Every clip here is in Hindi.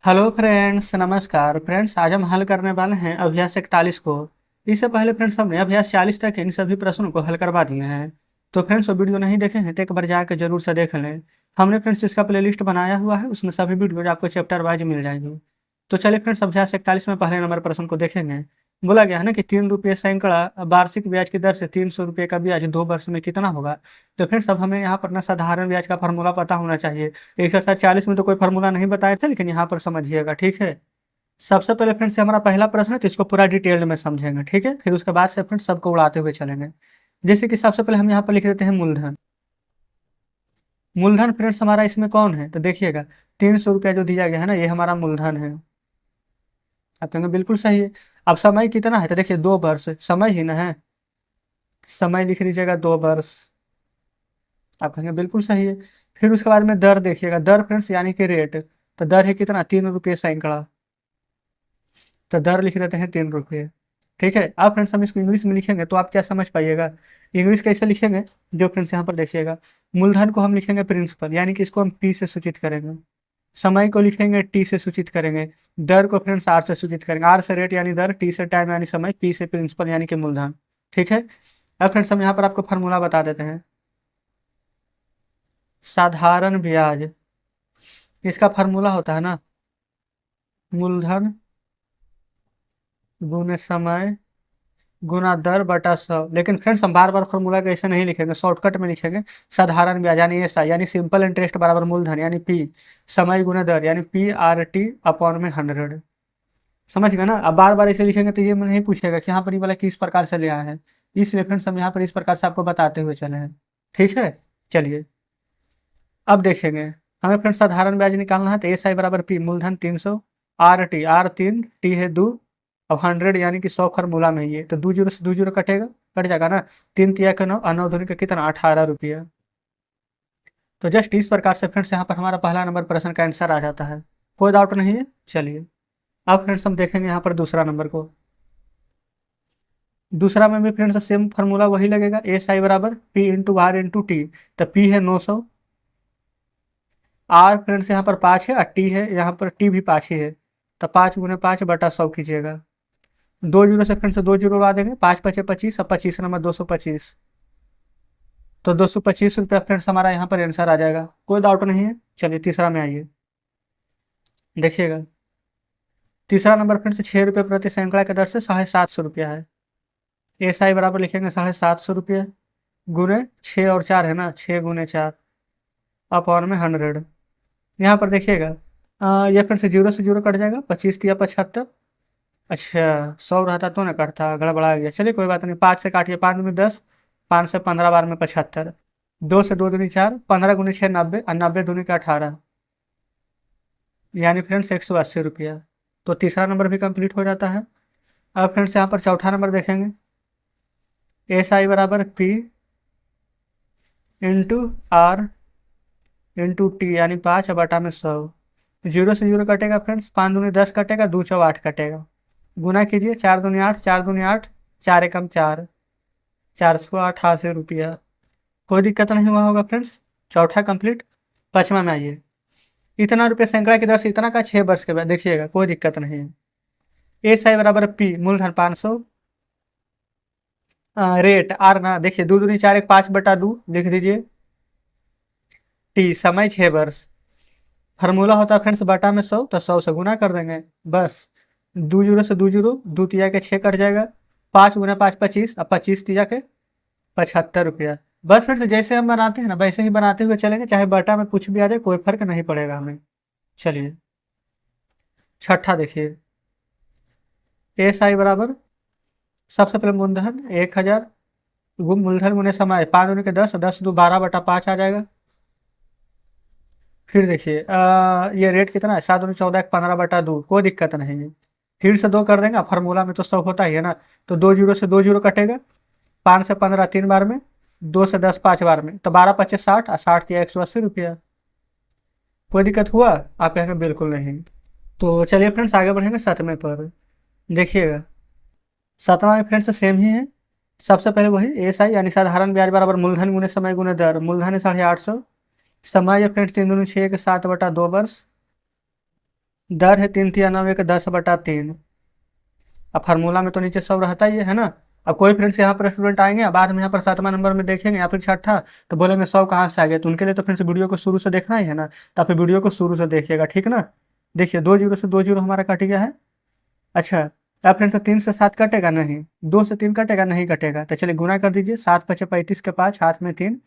हेलो फ्रेंड्स, नमस्कार फ्रेंड्स। आज हम हल करने वाले हैं अभ्यास 41 को। इससे पहले फ्रेंड्स हमने अभ्यास 40 तक इन सभी प्रश्नों को हल करवा दिए हैं। तो फ्रेंड्स वो वीडियो नहीं देखे हैं तो एक बार जाकर जरूर से देख लें। हमने फ्रेंड्स इसका प्लेलिस्ट बनाया हुआ है, उसमें सभी वीडियो आपको चैप्टर वाइज मिल जाएंगे। तो चलिए फ्रेंड्स, अभ्यास 41 में पहले नंबर प्रश्न को देखेंगे। बोला गया है ना कि 3 रुपये सैकड़ा वार्षिक ब्याज की दर से 300 रुपये का ब्याज 2 वर्ष में कितना होगा। तो फ्रेंड्स अब हमें यहाँ पर ना साधारण ब्याज का फॉर्मूला पता होना चाहिए। एक्सरसाइज 40 में तो कोई फार्मूला नहीं बताए थे, लेकिन यहाँ पर समझिएगा, ठीक है। सबसे पहले फ्रेंड्स हमारा पहला प्रश्न है, तो इसको पूरा डिटेल में समझेंगे, ठीक है। फिर उसके बाद से फ्रेंड्स सबको उड़ाते हुए चलेंगे। जैसे कि सबसे पहले हम यहाँ पर लिख देते हैं मूलधन। मूलधन फ्रेंड्स हमारा इसमें कौन है, तो देखिएगा 300 रुपया जो दिया गया है ना, ये हमारा मूलधन है। आप कहेंगे बिल्कुल सही है। अब समय कितना है, तो देखिए 2 वर्ष समय ही ना है। समय लिख लीजिएगा 2 वर्ष। आप कहेंगे बिल्कुल सही है। फिर उसके बाद में दर देखिएगा, दर फ्रेंड्स यानी कि रेट। तो दर है कितना, 3 रुपये सैकड़ा। तो दर लिख देते हैं 3 रुपये। ठीक है। अब फ्रेंड्स हम इसको इंग्लिश में लिखेंगे तो आप क्या समझ पाइएगा। इंग्लिश कैसे लिखेंगे, जो फ्रेंड्स यहाँ पर देखिएगा, मूलधन को हम लिखेंगे प्रिंसिपल, यानी कि इसको हम पी से सूचित करेंगे। समय को लिखेंगे टी से सूचित करेंगे। दर को फ्रेंड्स आर से सूचित करेंगे। आर से रेट यानी दर, टी से टाइम यानी समय, पी से प्रिंसिपल यानी कि मूलधन। ठीक है। अब फ्रेंड्स हम यहाँ पर आपको फार्मूला बता देते हैं। साधारण ब्याज, इसका फार्मूला होता है ना, मूलधन गुने समय गुना दर बटा 100। लेकिन फ्रेंड्स हम बार बार फॉर्मूला को ऐसे नहीं लिखेंगे, शॉर्टकट में लिखेंगे। साधारण ब्याज यानी एस आई यानी सिंपल इंटरेस्ट बराबर मूलधन यानी पी, समय गुना दर यानी पी आर टी अपॉन में 100। समझ गए ना। अब बार बार ऐसे लिखेंगे तो ये नहीं पूछेगा कि यहाँ पर ये वाला किस प्रकार से ले आए हैं। इसलिए फ्रेंड्स हम यहाँ पर इस प्रकार से आपको बताते हुए चले हैं। ठीक है। चलिए अब देखेंगे। हमें फ्रेंड्स साधारण ब्याज निकालना है, तो एस आई बराबर पी मूलधन 300, आर टी, आर 3, टी है 2, अब 100 यानी कि 100 फार्मूला में ही है। तो 2 जीरो से 2 जीरो कटेगा, कट जाएगा ना। 3 तिया का 9 और 9 दूनी का कितना, 18 रुपया। तो जस्ट इस प्रकार से फ्रेंड्स यहाँ पर हमारा पहला नंबर प्रश्न का आंसर आ जाता है। कोई डाउट नहीं है। चलिए अब फ्रेंड्स हम देखेंगे यहाँ पर दूसरा नंबर को। दूसरा में भी फ्रेंड्स सेम फार्मूला वही लगेगा, एस आई बराबर P into R into T. तो पी है 900, आर फ्रेंड्स यहाँ पर 5 है और टी है यहाँ पर, टी भी 5 ही है। तो 5 गुने 5 बटा 100 कीजिएगा। 2 जीरो से फ्रेंड्स 2 जीरो उड़ा देंगे, 5 पचे 25 और 25 नंबर 225। तो 225 रुपया फ्रेंड्स हमारा यहाँ पर आंसर आ जाएगा। कोई डाउट नहीं है। चलिए तीसरा में आइए, देखिएगा। तीसरा नंबर फ्रेंड्स 6 रुपये प्रति सैकड़ा की दर से 750 रुपया है। एस आई बराबर लिखेंगे 750 रुपये गुने 6 और 4 है ना, 6 गुने 4 अपॉन में 100। यहाँ पर देखिएगा, ये फ्रेंड्स जीरो से जीरो कट जाएगा, 25 तिया 75। अच्छा 100 रहता तो ना कटता, गड़बड़ा गया। चलिए कोई बात नहीं, 5 से काटिए, 5 दूनी 10, 5 से 15 बार में 75, 2 से 2 दूनी 4, 15 गुने 6 90 और 90 दूनी का 18, यानी फ्रेंड्स 180 रुपया। तो तीसरा नंबर भी कंप्लीट हो जाता है। अब फ्रेंड्स यहाँ पर चौथा नंबर देखेंगे, एस आई बराबर P into R into T यानी 5/100। जीरो से जीरो कटेगा फ्रेंड्स, 5 दूनी 10 कटेगा, 2 चौ 8 कटेगा। गुना कीजिए, 4 दूनी 8, 4 दूनी 8, 4 एकम 4, 488 रुपया। कोई दिक्कत नहीं हुआ होगा फ्रेंड्स। चौथा कंप्लीट। पाँचवा में आइए। इतना रुपये सैकड़ा की दर से इतना का 6 वर्ष के बाद, देखिएगा कोई दिक्कत नहीं है। एस आई बराबर पी मूलधन 500, रेट आर ना, देखिए 2 दूनी 4 एक 5/2 लिख दीजिए। टी समय 6 वर्ष। फार्मूला होता है फ्रेंड्स बटा में 100, तो 100 से गुना कर देंगे बस। 2 जीरो से 2 जीरो, 2 तिया के 6 कट जाएगा, 5 गुना 5 25 और 25 तिया के 75 रुपया। बस फ्रेंड्स जैसे हम बनाते हैं ना वैसे ही बनाते हुए चलेंगे, चाहे बटा में कुछ भी आ जाए कोई फर्क नहीं पड़ेगा हमें। चलिए छठा देखिए, एस आई बराबर सबसे पहले मूलधन 1000 मूलधन गुने समय, 5 दूनी के 10, 10 दो 12/5 आ जाएगा। फिर देखिए ये रेट कितना है, 7 दूनी 14 एक 15/2, कोई दिक्कत नहीं है। फिर से 2 कर देंगे, फार्मूला में तो 100 होता ही है ना। तो 2 जीरो से 2 जीरो कटेगा, 5 से 15 3 बार में, 2 से 10 5 बार में, तो 12 पचे 60 और 60 तिया 180 रुपया। कोई दिक्कत हुआ, आप कहेंगे बिल्कुल नहीं। तो चलिए फ्रेंड्स आगे बढ़ेंगे सातवें पर। देखिएगा सातवां में फ्रेंड्स सेम ही है। सबसे पहले वही एस आई यानी साधारण ब्याज बराबर मूलधन गुने समय गुने दर। मूलधन है 850, समय है फ्रेंड्स 3 दूनी 6 के 7/2 वर्ष, दर है 3 तिया 9 एक 10/3। अब फार्मूला में तो नीचे 100 रहता ही है ना। अब कोई फ्रेंड्स यहाँ पर स्टूडेंट आएंगे, अब बाद में यहाँ पर 7वां नंबर में देखेंगे या फिर छठा, तो बोलेंगे 100 कहाँ से आ गया, तो उनके लिए तो फ्रेंड्स वीडियो को शुरू से देखना ही है ना। तो आप वीडियो को शुरू से देखिएगा, ठीक ना। देखिए 2 जीरो से 2 जीरो हमारा कट गया है। अच्छा, अब फ्रेंड्स 3 से 7 कटेगा नहीं, 2 से 3 कटेगा नहीं कटेगा, तो चलिए गुना कर दीजिए। 7×5 = 35 के 5 हाथ में 3,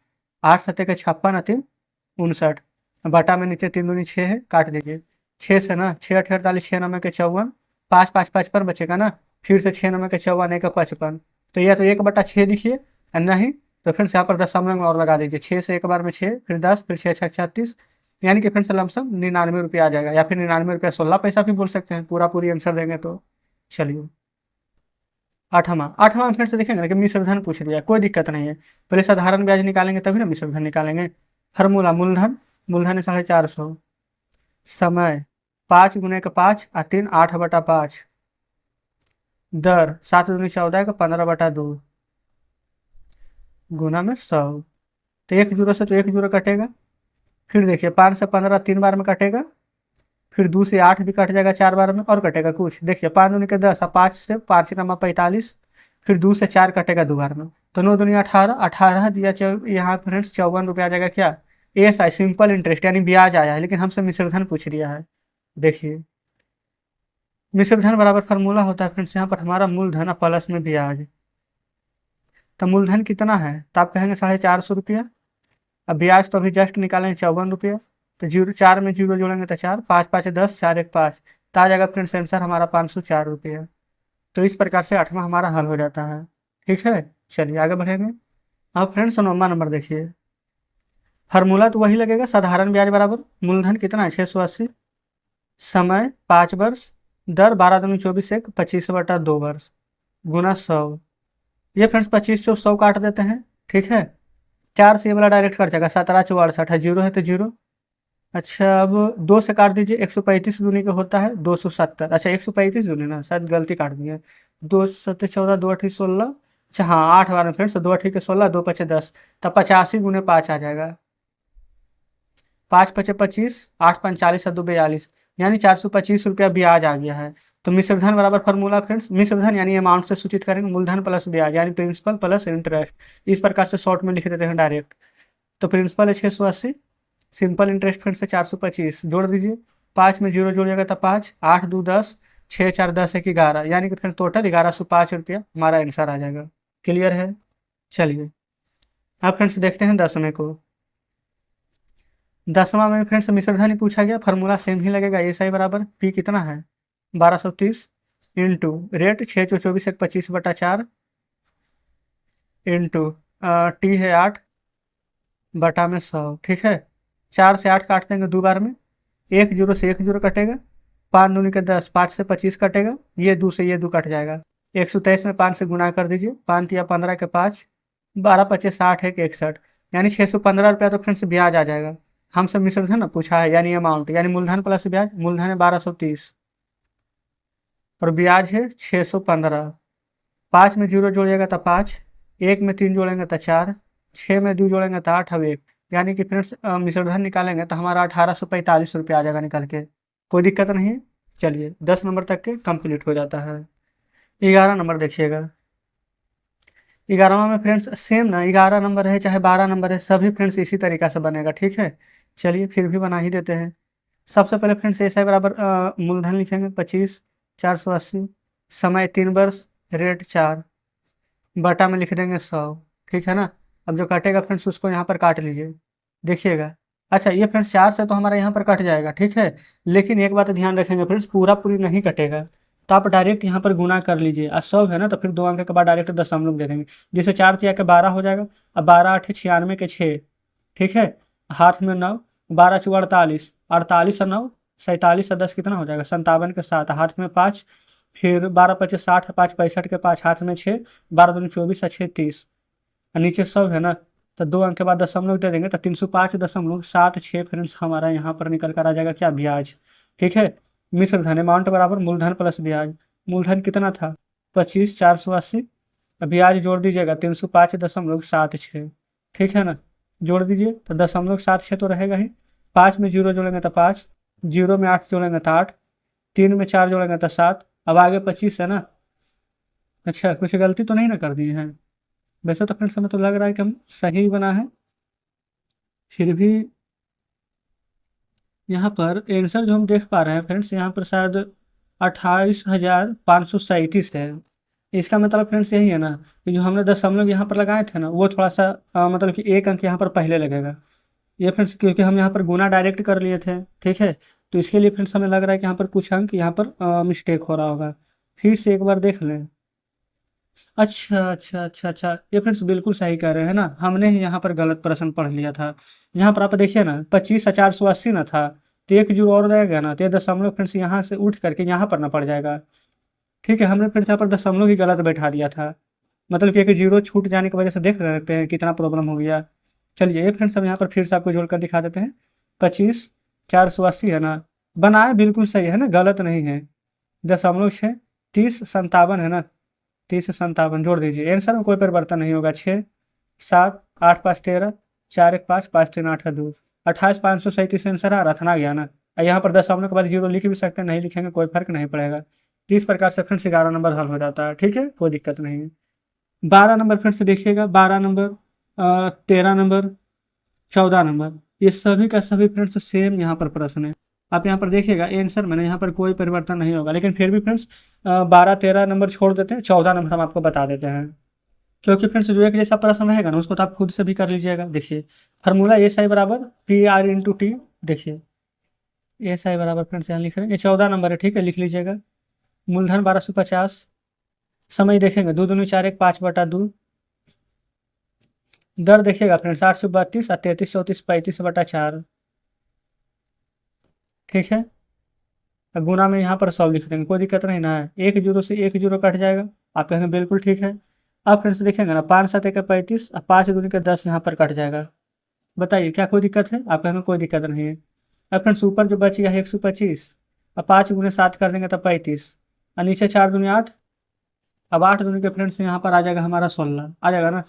8×7 = 56 3×59, बटा में नीचे 3×2 = 6 है, काट दीजिए। 6 से ना 6×8 = 48, 6×9 = 54, 5×5 = 55 बचेगा ना। फिर से 6×9 = 54, 1×55, तो यह तो 1/6 लिखिए, और नहीं तो फ्रेंड्स यहाँ पर दशमलव में और लगा दीजिए। 6 से एक बार में 6, फिर 10, फिर 6×6 = 36, यानी कि फ्रेंड्स लमसम 99 रुपये आ जाएगा, या फिर 99 रुपये 16 पैसा भी बोल सकते हैं, पूरा पूरी आंसर देंगे तो। चलिए 8वां फ्रेंड्स से देखेंगे ना कि मिश्र धन पूछ लिया, कोई दिक्कत नहीं है। पहले साधारण ब्याज निकालेंगे तभी ना मिश्र धन निकालेंगे। फार्मूला मूलधन, मूलधन है 450, समय 5×5 = 3 8/5, दर 7×2 = 14 का 15/2, गुना में 100। तो 1 जीरो से तो 1 जीरो कटेगा। फिर देखिए 5 से 15 3 बार में कटेगा, फिर 2 से 8 भी कट जाएगा 4 बार में, और कटेगा कुछ। देखिए 5×2 = 10, 5 से 5×9 = 45, फिर 2 से 4 कटेगा 2 बार में, तो 9×2 = 18, 18 दिया यहाँ फ्रेंड्स 54 रुपये आ जाएगा। क्या ASI सिंपल इंटरेस्ट यानी ब्याज आया है, लेकिन हमसे मिश्रधन पूछ लिया है। देखिए मिश्रधन बराबर फार्मूला होता है फ्रेंड्स, यहाँ पर हमारा मूलधन प्लस में ब्याज। तो मूलधन कितना है, तो आप कहेंगे 450 रुपया। अब ब्याज तो अभी जस्ट निकालेंगे 54 रुपया, तो जीरो 4 में जीरो जोड़ेंगे तो 4, 5×5 = 10, 4×1 = 5, तो आ जाएगा फ्रेंड्स आंसर हमारा 504 रुपया। तो इस प्रकार से 8वां हमारा हल हो जाता है। ठीक है, चलिए आगे बढ़ेंगे। अब फ्रेंड्स 9वां नंबर देखिए। फार्मूला तो वही लगेगा, साधारण ब्याज बराबर मूलधन कितना है 680, समय 5 वर्ष, दर 12×2 = 24 एक 25/2 वर्ष, गुना 100। ये फ्रेंड्स 25 से 100 काट देते हैं, ठीक है। 4 से ये वाला डायरेक्ट कट जाएगा, 17×4 = 68 है, जीरो है तो जीरो। अच्छा अब 2 से काट दीजिए, 135 दूनी का होता है 270। अच्छा 135 दूनी ना, शायद गलती काट दी है। 2×7 = 14, 2×8 = 16। अच्छा हाँ 8 बार में फ्रेंड्स, 2×8 = 16, 2×5 = 10, तब 85×5 आ जाएगा। 5×5 = 25, 8×5 = 40 और 2 = 42, यानी 425 रुपया ब्याज आ गया है। तो मिश्रधन बराबर फार्मूला फ्रेंड्स, मिश्रधन यानी अमाउंट से सूचित करेंगे मूलधन प्लस ब्याज, यानी प्रिंसिपल प्लस इंटरेस्ट। इस प्रकार से शॉर्ट में लिख देते हैं डायरेक्ट। तो प्रिंसिपल है 680, सिंपल इंटरेस्ट फ्रेंड से 425, जोड़ दीजिए। 5 में जीरो जोड़िएगा तो 5, 8×2 = 10, 6×4 = 10, 1 = 11, यानी कि फ्रेंड टोटल 1105 रुपया हमारा आंसर आ जाएगा। क्लियर है, चलिए अब फ्रेंड्स देखते हैं 10वें को। 10वां में फ्रेंड्स मिश्रधन ही पूछा गया, फार्मूला सेम ही लगेगा। SI बराबर P कितना है 1230 इंटू रेट 6×24 = 25/4 इंटू T है 8 बटा में 100, ठीक है। 4 से 8 काट देंगे 2 बार में, 1 जीरो से 1 जीरो कटेगा, 5×2 = 10, 5 से 25 कटेगा, ये 2 से ये 2 कट जाएगा। 123 में 5 से गुना कर दीजिए, 5×3 = 15 के 5, 12×5 = 60 है 61, यानी 615 रुपया तो फ्रेंड्स ब्याज आ जाएगा। हमसे मिश्रधन ना पूछा है, यानी अमाउंट, यानी मूलधन प्लस ब्याज। मूलधन है 1230 और ब्याज है 615। 5 में जीरो जोड़िएगा तो 5, 1 में 3 जोड़ेंगे तो 4, 6 में 2 जोड़ेंगे तो 8 अब 1, यानी कि फ्रेंड्स मिश्रधन निकालेंगे तो हमारा 1845 रुपया आ जाएगा निकल के। कोई दिक्कत नहीं है। चलिए 10 नंबर तक के कंप्लीट हो जाता है। 11 नंबर देखिएगा। 11वां में फ्रेंड्स सेम ना, 11 नंबर है चाहे 12 नंबर है, सभी फ्रेंड्स इसी तरीका से बनेगा, ठीक है। चलिए फिर भी बना ही देते हैं। सबसे पहले फ्रेंड्स SI बराबर मूलधन लिखेंगे 25, 480, समय 3 वर्ष, रेट 4, बटा में लिख देंगे 100, ठीक है ना। अब जो कटेगा फ्रेंड्स उसको यहाँ पर काट लीजिए, देखिएगा। अच्छा ये फ्रेंड्स 4 से तो हमारा यहाँ पर कट जाएगा, ठीक है, लेकिन एक बात ध्यान रखेंगे फ्रेंड्स, पूरा पूरी नहीं कटेगा, तो आप डायरेक्ट यहाँ पर गुना कर लीजिए। और 100 है ना, तो फिर 2 अंक के बाद डायरेक्ट दशमलव दे देंगे, जिससे 4×3 = 12 हो जाएगा। अब 12×8 = 96 के 6, ठीक है, हाथ में 9, 12×4 = 48, 48 और 9 47 और 10 कितना हो जाएगा 57 के 7, हाथ में 5, फिर 12×5 = 60, 5 65 के 5, हाथ में 6, 12×2 = 24 और 6 30, और नीचे 100 है ना, तो 2 अंक के बाद दशमलव दे देंगे, तो 305.76 फ्रेंड्स हमारा यहाँ पर निकल कर आ जाएगा क्या ब्याज, ठीक है। मिश्रधन अमाउंट बराबर मूलधन प्लस ब्याज। मूलधन कितना था 25, 480, ब्याज जोड़ दीजिएगा 305.76, ठीक है ना, जोड़ दीजिए तो 0.76 तो रहेगा ही। 5 में जीरो जोड़ेंगे तो 5, जीरो में 8 जोड़ेंगे तो 8, 3 में 4 जोड़ेंगे तो 7। अब आगे 25 है ना। अच्छा, कुछ गलती तो नहीं ना कर दी है? वैसे तो फ्रेंड्स हमें तो लग रहा है कि हम सही बना है, फिर भी यहाँ पर आंसर जो हम देख पा रहे हैं फ्रेंड्स, यहाँ पर शायद 28,537 है। इसका मतलब फ्रेंड्स यही है ना कि जो हमने दशमलव यहाँ पर लगाए थे ना, वो थोड़ा सा मतलब कि एक अंक यहाँ पर पहले लगेगा। ये फ्रेंड्स क्योंकि हम यहाँ पर गुना डायरेक्ट कर लिए थे, ठीक है, तो इसके लिए फ्रेंड्स हमें लग रहा है कि यहाँ पर कुछ अंक यहाँ पर मिस्टेक हो रहा होगा। फिर से एक बार देख लें। अच्छा अच्छा अच्छा अच्छा, ये फ्रेंड्स बिल्कुल सही कह रहे हैं ना, हमने ही यहाँ पर गलत प्रश्न पढ़ लिया था। यहाँ पर आप देखिए ना, 25,480 ना था, तो एक जीरो और रहेगा ना, तो ये दशमलव फ्रेंड्स यहाँ से उठ करके यहाँ पर ना पड़ जाएगा। ठीक है, हमने फ्रेंड्स यहाँ पर दशमलव ही गलत बैठा दिया था, मतलब कि एक जीरो छूट जाने की वजह से देख सकते हैं कितना प्रॉब्लम हो गया। चलिए ये फ्रेंड्स हम यहाँ पर फिर से आपको जोड़कर दिखा देते हैं। 25,480 है ना, बनाए बिल्कुल सही है ना, गलत नहीं है। 0.6 30 57 है ना, 30 57 जोड़ दीजिए, आंसर में कोई परिवर्तन नहीं होगा। 6 7 8 5 13 4 1 5 5 3 8 2 28,537 आंसर आ रहा था ना, गया ना। यहाँ पर दशमलव के बाद जीरो लिख भी सकते हैं, नहीं लिखेंगे कोई फर्क नहीं पड़ेगा। तो इस प्रकार से फ्रेंड्स 11 नंबर हल हो जाता है, ठीक है, कोई दिक्कत नहीं है। 12 नंबर फ्रेंड्स देखिएगा, 12 नंबर, 13 नंबर, 14 नंबर, ये सभी का सभी फ्रेंड्स सेम यहाँ पर प्रश्न है। आप यहाँ पर देखिएगा आंसर में यहाँ पर कोई परिवर्तन नहीं होगा, लेकिन फिर भी फ्रेंड्स 12 13 नंबर छोड़ देते हैं, 14 नंबर हम आपको बता देते हैं। क्योंकि फ्रेंड्स जो एक जैसा प्रश्न रहेगा ना, उसको तो आप खुद से भी कर लीजिएगा। देखिए फार्मूला एस आई बराबर पी आर इंटू टी। देखिए एस आई बराबर फ्रेंड्स यहाँ लिख रहे हैं, ये 14 नंबर है, ठीक है, लिख लीजिएगा। मूलधन 1250, समय देखेंगे 2 दूनी 4 1 5/2। दर देखिएगा फ्रेंड्स 832 और 33 34 35/4, ठीक है। गुना में यहाँ पर 100 लिख देंगे, कोई दिक्कत नहीं ना है। एक जीरो से एक जीरो कट जाएगा, आप कहेंगे बिल्कुल ठीक है। अब फ्रेंड्स देखेंगे ना, 5 7 1 35 और 5 दूनी के 10 यहाँ पर कट जाएगा। बताइए क्या कोई दिक्कत है? आप कहेंगे कोई दिक्कत नहीं है। अब फ्रेंड्स ऊपर जो बच गया है 125, अब 5 गुने 7 कर देंगे तो 35, और नीचे 4 दूनी 8। अब 8 दूनी के फ्रेंड्स यहाँ पर आ जाएगा हमारा 16, आ जाएगा ना।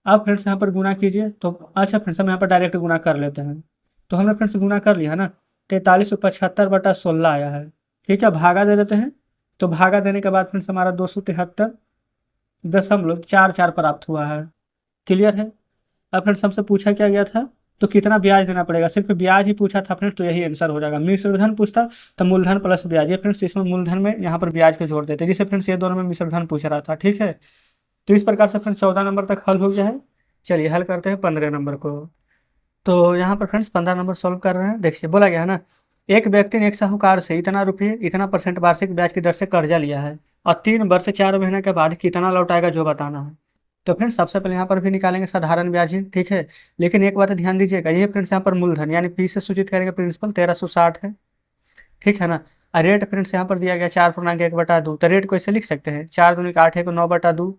अब फ्रेंड्स यहाँ पर गुना कीजिए तो, अच्छा फ्रेंड्स हम यहाँ पर डायरेक्ट गुना कर लेते हैं। तो हमने फ्रेंड्स गुना कर लिया है ना, 4375/16 आया है, ठीक है। भागा दे देते हैं, तो भागा देने के बाद फ्रेंड्स हमारा 273.44 प्राप्त हुआ है। क्लियर है। अब फ्रेंड्स हमसे पूछा क्या गया था, तो कितना ब्याज देना पड़ेगा, सिर्फ ब्याज ही पूछा था फ्रेंड्स, तो यही आंसर हो जाएगा। मिश्रधन पूछता तो मूलधन प्लस ब्याज, ये फ्रेंड्स इसमें मूलधन में यहाँ पर ब्याज को जोड़ देते, जिसे फ्रेंड्स ये दोनों में मिश्रधन पूछ रहा था, ठीक है। तो इस प्रकार से फ्रेंड्स 14 नंबर तक हल हो गया है। चलिए हल करते हैं 15 नंबर को। तो यहाँ पर फ्रेंड्स 15 नंबर सॉल्व कर रहे हैं। देखिए बोला गया है ना, एक व्यक्ति ने एक साहूकार से इतना रुपये इतना % वार्षिक ब्याज की दर से कर्जा लिया है, और 3 वर्ष 4 महीने के बाद कितना लौटाएगा जो बताना है। तो फ्रेंड्स सबसे पहले यहाँ पर भी निकालेंगे साधारण ब्याज ही, ठीक है। लेकिन एक बात ध्यान दीजिएगा, ये फ्रेंड्स यहाँ पर मूलधन यानी पी से सूचित करेंगे प्रिंसिपल 1360 है, ठीक है ना। और रेट फ्रेंड्स यहाँ पर दिया गया 4.1/2, तो रेट को ऐसे लिख सकते हैं 4 दूनी 8 1 9/2,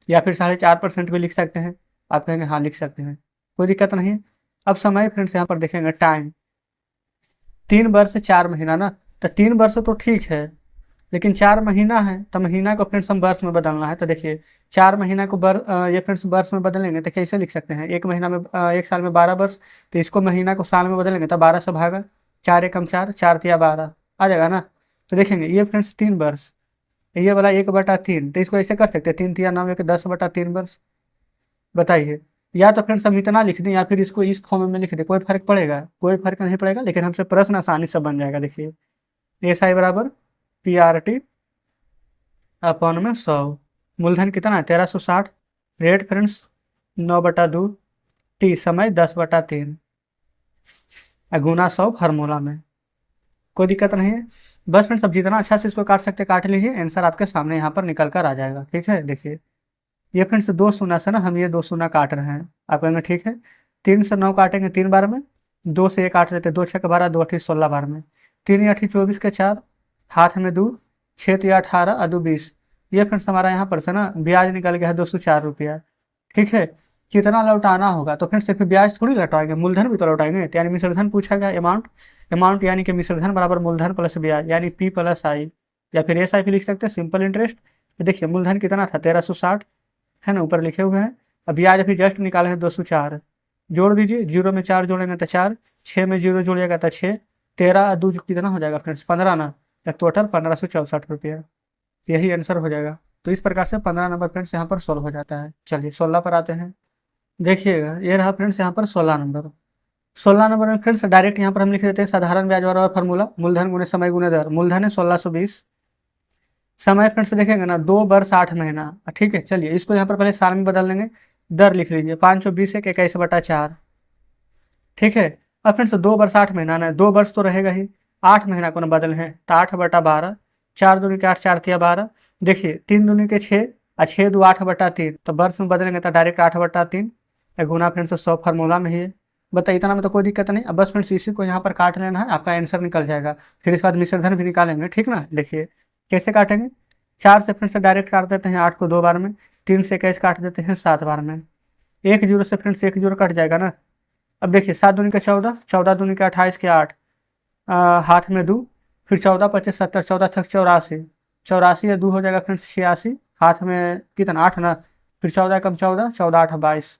या फिर 4.5% भी लिख सकते हैं। आप कहेंगे हाँ लिख सकते हैं, कोई दिक्कत नहीं है। अब समय फ्रेंड्स यहाँ पर देखेंगे टाइम, 3 वर्ष 4 महीना ना, तो 3 वर्ष तो ठीक है, लेकिन 4 महीना है तो महीना को फ्रेंड्स हम वर्ष में बदलना है। तो देखिए 4 महीना को ये फ्रेंड्स वर्ष में बदलेंगे तो कैसे लिख सकते हैं, एक महीना में एक साल में 12 वर्ष, तो इसको महीना को साल में बदलेंगे तो 12 से भागा, 4 एकम 4 4 तिया 12 आ जाएगा ना। तो देखेंगे ये फ्रेंड्स 3 वर्ष, ये वाला 1/3, तो इसको ऐसे कर सकते हैं 3 तिया 9 1 10/3 वर्ष। बताइए, या तो फ्रेंड्स हम इतना लिख दें या फिर इसको इस फॉर्म में लिख दें, कोई फर्क पड़ेगा? कोई फर्क नहीं पड़ेगा, लेकिन हमसे प्रश्न आसानी से बन जाएगा। देखिए एस आई बराबर पी आर टी अपन में 100, मूलधन कितना है 1360, रेट फ्रेंड्स 9/2, टी समय 10/3, गुना 100 फार्मूला में, कोई दिक्कत नहीं है। बस फ्रेंड्स अब जितना अच्छा से इसको काट सकते काट लीजिए, आंसर आपके सामने यहाँ पर निकल कर आ जाएगा, ठीक है। देखिए ये फ्रेंड्स 2 शून्य से ना हम ये 2 शून्य काट रहे हैं, आप कहेंगे ठीक है। 3 से 9 काटेंगे 3 बार में, 2 से 1 काट लेते, 2 6 12 2 8 16 बार में, 3 8 24 के 4, हाथ में 2, 6 3 18 और 2 20। ये फ्रेंड्स हमारा यहाँ पर से ना ब्याज निकल गया है 204 रुपया, ठीक है। कितना लौटाना होगा, तो फ्रेंड्स सिर्फ ब्याज थोड़ी लौटाएंगे, मूलधन भी तो लौटाएंगे, तो यानी मिश्रधन पूछा गया अमाउंट, अमाउंट यानी कि मिश्रधन बराबर मूलधन प्लस ब्याज यानी पी प्लस आई, या फिर एस आई भी लिख सकते हैं, सिंपल इंटरेस्ट। देखिए मूलधन कितना था 1360 है ना, ऊपर लिखे हुए हैं। अब ब्याज अभी जस्ट निकाले हैं 204, जोड़ दीजिए, 0 में 4 जोड़ेंगे तो 4, 6 में 0 जोड़िएगा तो 6, 13 दूज कितना हो जाएगा फ्रेंड्स 15 ना, तो टोटल 1564 रुपया, यही आंसर हो जाएगा। तो इस प्रकार से 15 नंबर फ्रेंड्स यहाँ पर सोल्व हो जाता है। चलिए 16 पर आते हैं। देखिएगा ये रहा फ्रेंड्स यहाँ पर 16 नंबर। 16 नंबर में फ्रेंड्स डायरेक्ट यहाँ पर हम लिख देते हैं साधारण ब्याज वाला फार्मूला, मूलधन गुने समय गुने दर। मूलधन है 1620, समय फ्रेंड्स देखेंगे ना 2 वर्ष 8 महीना, ठीक है। चलिए इसको यहाँ पर पहले साल में बदल लेंगे, दर लिख लीजिए 520 एक 21/4, ठीक है। अब फ्रेंड्स 2 वर्ष 8 महीना ना, 2 वर्ष तो रहेगा ही, 8 महीना को ना बदल है तो 8/12, 4 दूनी के 8, 4 तिया 12, देखिए 3 दूनी के 6 और 6 दो 8/3, तो वर्ष में बदलेंगे तो डायरेक्ट 8/3 गुना फ्रेंड्स 100 फार्मूला में ही है। बताइए इतना में तो कोई दिक्कत नहीं। अब बस फ्रेंड्स इसी को यहाँ पर काट लेना है, आपका आंसर निकल जाएगा। फिर इसके बाद मिश्रधन भी निकालेंगे, ठीक ना। देखिए कैसे काटेंगे, 4 से फ्रेंड्स डायरेक्ट काट देते हैं 8 को 2 बार में, 3 से 21 काट देते हैं 7 बार में, 1 जीरो से फ्रेंड्स 1 जीरो कट जाएगा ना। अब देखिए 7 दूनी का 14, 14 दूनी का 28 के 8, हाथ में 2, फिर 14 25 70, 14 छक 84, 84 या 2 हो जाएगा फ्रेंड्स 86, हाथ में कितना 8 ना, फिर 14 कम 14, 14 8 22,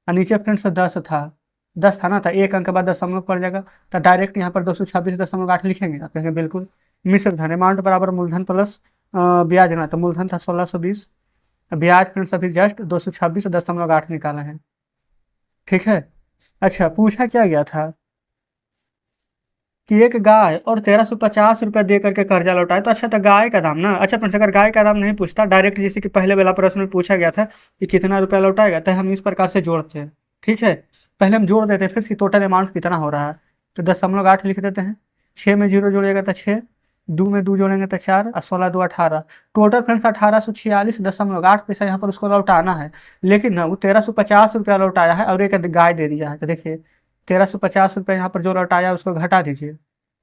और नीचे फ्रेंड्स 10 था, 10 था ना, तो एक अंक के बाद दशमलव पड़ जाएगा, तो डायरेक्ट यहाँ पर 226.8 लिखेंगे। आप कहेंगे बिल्कुल। मिश्र धन अमाउंट बराबर मूलधन प्लस ब्याज ना, तो मूलधन था 1620, ब्याज फ्रेंड्स अभी जस्ट 226.8 निकाला है, ठीक है। अच्छा पूछा क्या गया था कि एक गाय और 1350 रुपया दे करके कर्जा लौटाए, तो अच्छा तो गाय का दाम ना। अच्छा फ्रेंड्स अगर गाय का दाम नहीं पूछता, डायरेक्ट जैसे कि पहले वाला प्रश्न में पूछा गया था कि कितना रुपया लौटाएगा, तो हम इस प्रकार से जोड़ते हैं, ठीक है। पहले हम जोड़ देते हैं, फिर टोटल अमाउंट कितना हो रहा है, तो 10.8 लिख देते हैं। 6 में 0 जोड़िएगा तो 6, 2 में 2 जोड़ेंगे तो 4, और 16 2 18, टोटल फ्रेंड्स 1846.8 पैसा यहाँ पर उसको लौटाना है। लेकिन ना वो 1350 रुपया लौटाया है और एक गाय दे दिया है, तो देखिए 1350 रुपया यहाँ पर जो लौटाया उसको घटा दीजिए,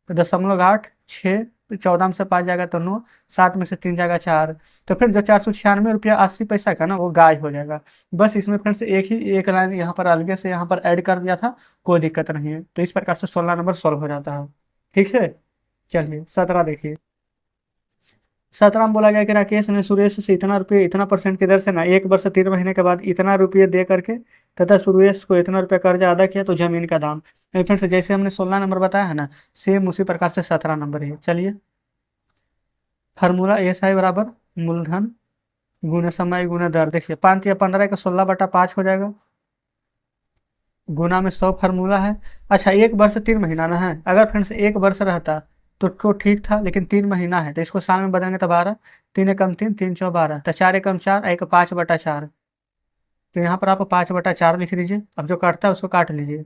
तो 0.8, 6, 14 में से 5 जाएगा तो 9, 7 में से 3 जाएगा 4, तो फिर जो 496 रुपया 80 पैसा का ना वो गाय हो जाएगा। बस इसमें फ्रेंड्स एक लाइन यहाँ पर अलग से यहाँ पर ऐड कर दिया था, कोई दिक्कत नहीं है। तो इस प्रकार से 16 नंबर सॉल्व हो जाता है, ठीक है। चलिए 17 देखिए। 17 में बोला गया कि राकेश ने सुरेश से इतना रुपये इतना परसेंट की दर से ना 1 वर्ष 3 महीने के बाद इतना रुपये दे करके तथा सुरेश को इतना रुपया कर्जा अदा किया, तो जमीन का दाम। फ्रेंड्स जैसे हमने 16 नंबर बताया है ना, सेम उसी प्रकार से 17 नंबर है। चलिए फार्मूला SI बराबर मूलधन गुना समय गुना दर। देखिए 5 या 15 का 16/5 हो जाएगा, गुना में 100 फार्मूला है। अच्छा 1 वर्ष 3 महीना ना है, अगर फ्रेंड्स 1 वर्ष रहता तो ठीक था, लेकिन 3 महीना है तो इसको साल में बदलेंगे तो 12, 3 एकम 3, 3 चौ 12, तो 4 एकम 4, एक 5/4, तो यहाँ पर आप 5/4 लिख दीजिए। अब जो काटता है उसको काट लीजिए,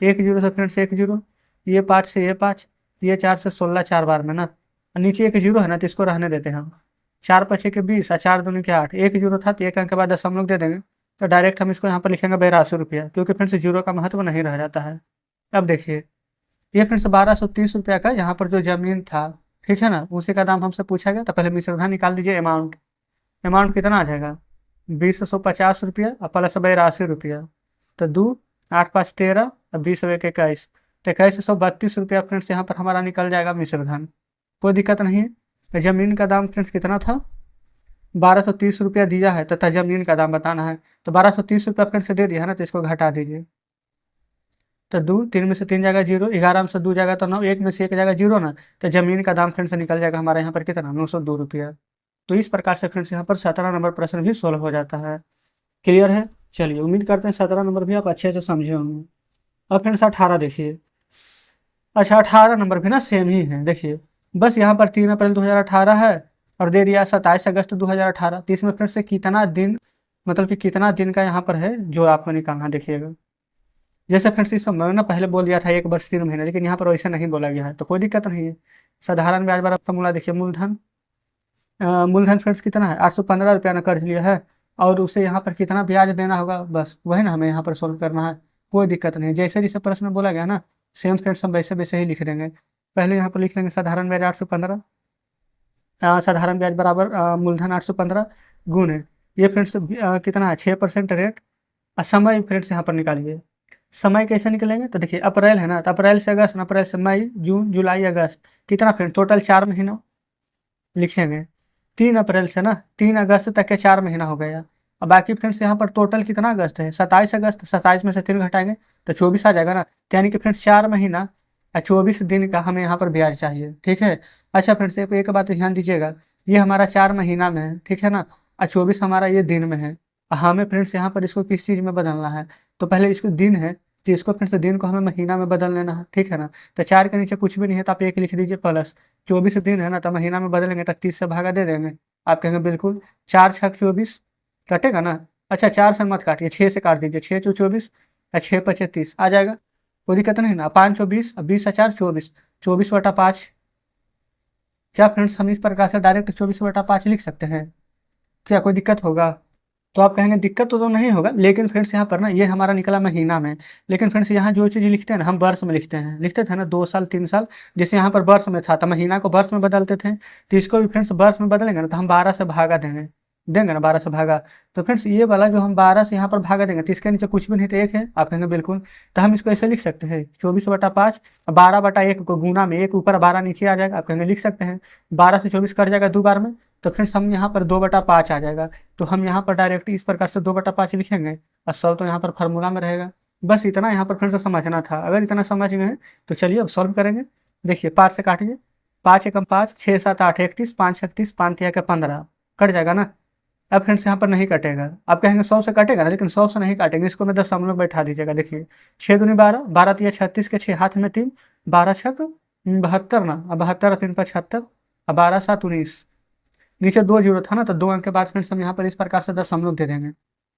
1 जीरो से फ्रेंड्स 1 जीरो, ये 5 से ये 5, ये 4 से 16 4 बार में ना, और नीचे 1 जीरो है ना तो इसको रहने देते हैं हम। 4 5 के 20 और 4 दूनी के 8, 1 जीरो था तो 1 अंक के बाद 10 हम लोग दे देंगे, तो डायरेक्ट हम इसको यहाँ पर लिखेंगे 82 रुपया, क्योंकि फ्रेंड्स जीरो का महत्व नहीं रह जाता है। अब देखिए ये फ्रेंड्स 1230 रुपया का यहाँ पर जो जमीन था, ठीक है ना, उसी का दाम हमसे पूछा गया। तो पहले मिश्रधन निकाल दीजिए, अमाउंट अमाउंट कितना आ जाएगा 2050 रुपया और प्लस 82 रुपया, तो 2 8 5 13 और 20 1 21, तो 2132 रुपया फ्रेंड्स यहाँ पर हमारा निकल जाएगा मिश्रधन, कोई दिक्कत नहीं है। जमीन का दाम फ्रेंड्स कितना था 1230 रुपया दिया है, तथा जमीन का दाम बताना है, तो 1230 रुपया फ्रेंड्स दे दिया है ना, तो इसको घटा दीजिए, तो 2, 3 में से 3 जाएगा 0, 11 में से 2 जाएगा तो 9, 1 में से 1 जाएगा 0 ना, तो जमीन का दाम फ्रेंड्स निकल जाएगा हमारे यहाँ पर कितना 902 रुपया। तो इस प्रकार से फ्रेंड्स यहाँ पर 17 नंबर प्रश्न भी सोल्व हो जाता है। क्लियर है। चलिए उम्मीद करते हैं 17 नंबर भी आप अच्छे से समझे होंगे। अब फ्रेंड्स 18 देखिए। अच्छा 18 नंबर भी ना सेम ही है। देखिए बस यहाँ पर 3 अप्रैल 2018 है और दे दिया 27 अगस्त 2018, तो इसमें फ्रेंड्स से कितना दिन, मतलब कि कितना दिन का यहाँ पर है जो आपको निकालना। देखिएगा जैसे फ्रेंड्स इस समय ना पहले बोल दिया था 1 वर्ष 3 महीने, लेकिन यहाँ पर वैसे नहीं बोला गया है, तो कोई दिक्कत नहीं है। साधारण ब्याज वाला फॉर्मूला देखिए, मूलधन मूलधन फ्रेंड्स कितना है 815 रुपया ना कर्ज लिया है, और उसे यहाँ पर कितना ब्याज देना होगा, बस वही ना हमें यहाँ पर सोल्व करना है, कोई दिक्कत नहीं। जैसे जैसे प्रश्न में बोला गया ना सेम फ्रेंड्स हम वैसे वैसे ही लिख देंगे। पहले यहाँ पर लिख लेंगे साधारण ब्याज 815, साधारण ब्याज बराबर मूलधन 815 गुण है ये फ्रेंड्स कितना है 6% रेट। और समय फ्रेंड्स यहाँ पर निकालिए, समय कैसे निकलेंगे, तो देखिए अप्रैल है ना, तो अप्रैल से अगस्त, अप्रैल से मई जून जुलाई अगस्त, कितना फ्रेंड टोटल 4 महीना लिखेंगे। 3 अप्रैल से ना 3 अगस्त तक के 4 महीना हो गया। अब बाकी फ्रेंड्स यहाँ पर टोटल कितना अगस्त है 27 अगस्त, 27 में से 3 घटाएंगे तो 24 आ जाएगा ना, तो यानी कि फ्रेंड्स 4 महीना और 24 दिन का हमें यहाँ पर ब्याज चाहिए, ठीक है। अच्छा फ्रेंड्स, एक बात ध्यान दीजिएगा, ये हमारा 4 महीना में है, ठीक है ना, और 24 हमारा ये दिन में है। हमें फ्रेंड्स यहाँ पर इसको किस चीज़ में बदलना है, तो पहले इसको दिन है, तो इसको फ्रेंड्स दिन को हमें महीना में बदल लेना है, ठीक है ना। तो 4 के नीचे कुछ भी नहीं है तो आप एक लिख दीजिए प्लस 24 दिन है ना, तो महीना में बदलेंगे तो 30 से भागा दे देंगे। आप कहेंगे बिल्कुल 4 छक 24 कटेगा ना। अच्छा 4 से मत काटिए, 6 से काट दीजिए, 6 चौ 24 या 6 पचे 30 आ जाएगा, कोई दिक्कत नहीं ना। 5 24 20 24 24/5। क्या फ्रेंड्स हम इस प्रकार से डायरेक्ट 24/5 लिख सकते हैं, क्या कोई दिक्कत होगा? तो आप कहेंगे दिक्कत तो नहीं होगा, लेकिन फ्रेंड्स यहाँ पर ना ये हमारा निकला महीना में, लेकिन फ्रेंड्स यहाँ जो चीज़ लिखते हैं ना हम वर्ष में लिखते थे ना, 2 साल 3 साल, जैसे यहाँ पर वर्ष में था तो महीना को वर्ष में बदलते थे, तो इसको भी फ्रेंड्स वर्ष में बदलेंगे ना तो हम 12 से भागा देंगे, देंगे ना 12 से भागा। तो फ्रेंड्स ये वाला जो हम 12 से यहाँ पर भागा देंगे तो इसके नीचे कुछ भी नहीं तो 1 है, आप कहेंगे बिल्कुल। तो हम इसको ऐसे लिख सकते हैं 24/5, 12/1 को गुना में 1 ऊपर 12 नीचे आ जाएगा, आप कहेंगे लिख सकते हैं। 12 से 24 कट जाएगा 2 बार में, तो फ्रेंड्स हम यहाँ पर 2/5 आ जाएगा। तो हम यहाँ पर डायरेक्ट इस प्रकार से 2/5 लिखेंगे और सॉल्व तो यहाँ पर फार्मूला में रहेगा। बस इतना यहाँ पर फ्रेंड्स समझना था। अगर इतना समझ गए हैं तो चलिए अब सॉल्व करेंगे। देखिए 5 से काटिए, 5 एकम 5, 6 7 8 31, 5 36, 5 तिया के 15 कट जाएगा ना। अब फ्रेंड्स यहाँ पर नहीं कटेगा, आप कहेंगे 100 से कटेगा ना, लेकिन 100 से नहीं काटेंगे, इसको मैं 10 में बैठा दीजिएगा। देखिए 6 दूनी 12, 12 तिया 36 के 6 हाथ में 3, 12 छक 72 ना, अब 72 3 75, अब 12 7 19, नीचे 2 जीरो था ना तो 2 अंक के बाद फ्रेंड्स हम यहाँ पर इस प्रकार से 10 दे देंगे।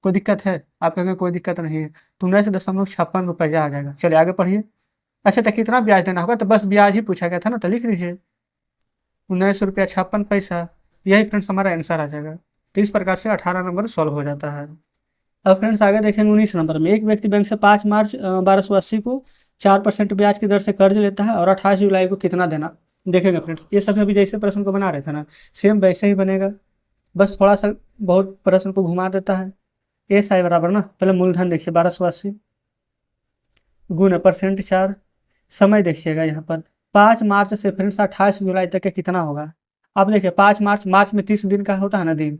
कोई दिक्कत है? आप कहेंगे कोई दिक्कत नहीं है, तो 19.56 आ जाएगा। चलिए आगे पढ़िए। अच्छा तो कितना ब्याज देना होगा, तो बस ब्याज ही पूछा गया था ना, तो लिख लीजिए 19 रुपया 56 पैसा। यही फ्रेंड्स हमारा आंसर आ जाएगा। तो इस प्रकार से 18 नंबर सॉल्व हो जाता है। अब फ्रेंड्स आगे देखेंगे 19 नंबर में, एक व्यक्ति बैंक से 5 मार्च 1280 को 4% ब्याज की दर से कर्ज लेता है और 28 जुलाई को कितना देना। देखेंगे फ्रेंड्स ये सब अभी जैसे प्रश्न को बना रहे थे ना, सेम वैसे ही बनेगा, बस थोड़ा सा बहुत प्रश्न को घुमा देता है। ए साई बराबर ना, पहले मूलधन देखिए 1280 गुना परसेंट 4, समय देखिएगा यहाँ पर 5 मार्च से फ्रेंड्स 28 जुलाई तक के कितना होगा। अब देखिए 5 मार्च, मार्च में 30 दिन का होता है ना दिन,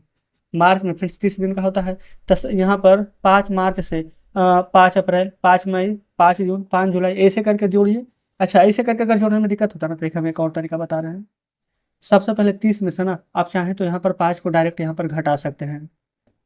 मार्च में फ्रेंड्स 30 दिन का होता है। तो यहाँ पर 5 मार्च से 5 अप्रैल, 5 मई, 5 जून, 5 जुलाई ऐसे करके जोड़िए। अच्छा ऐसे करके अगर जोड़ने में दिक्कत होता है ना तो एक हम एक और तरीका बता रहे हैं। सबसे पहले 30 में से ना आप चाहें तो यहाँ पर 5 को डायरेक्ट यहाँ पर घटा सकते हैं,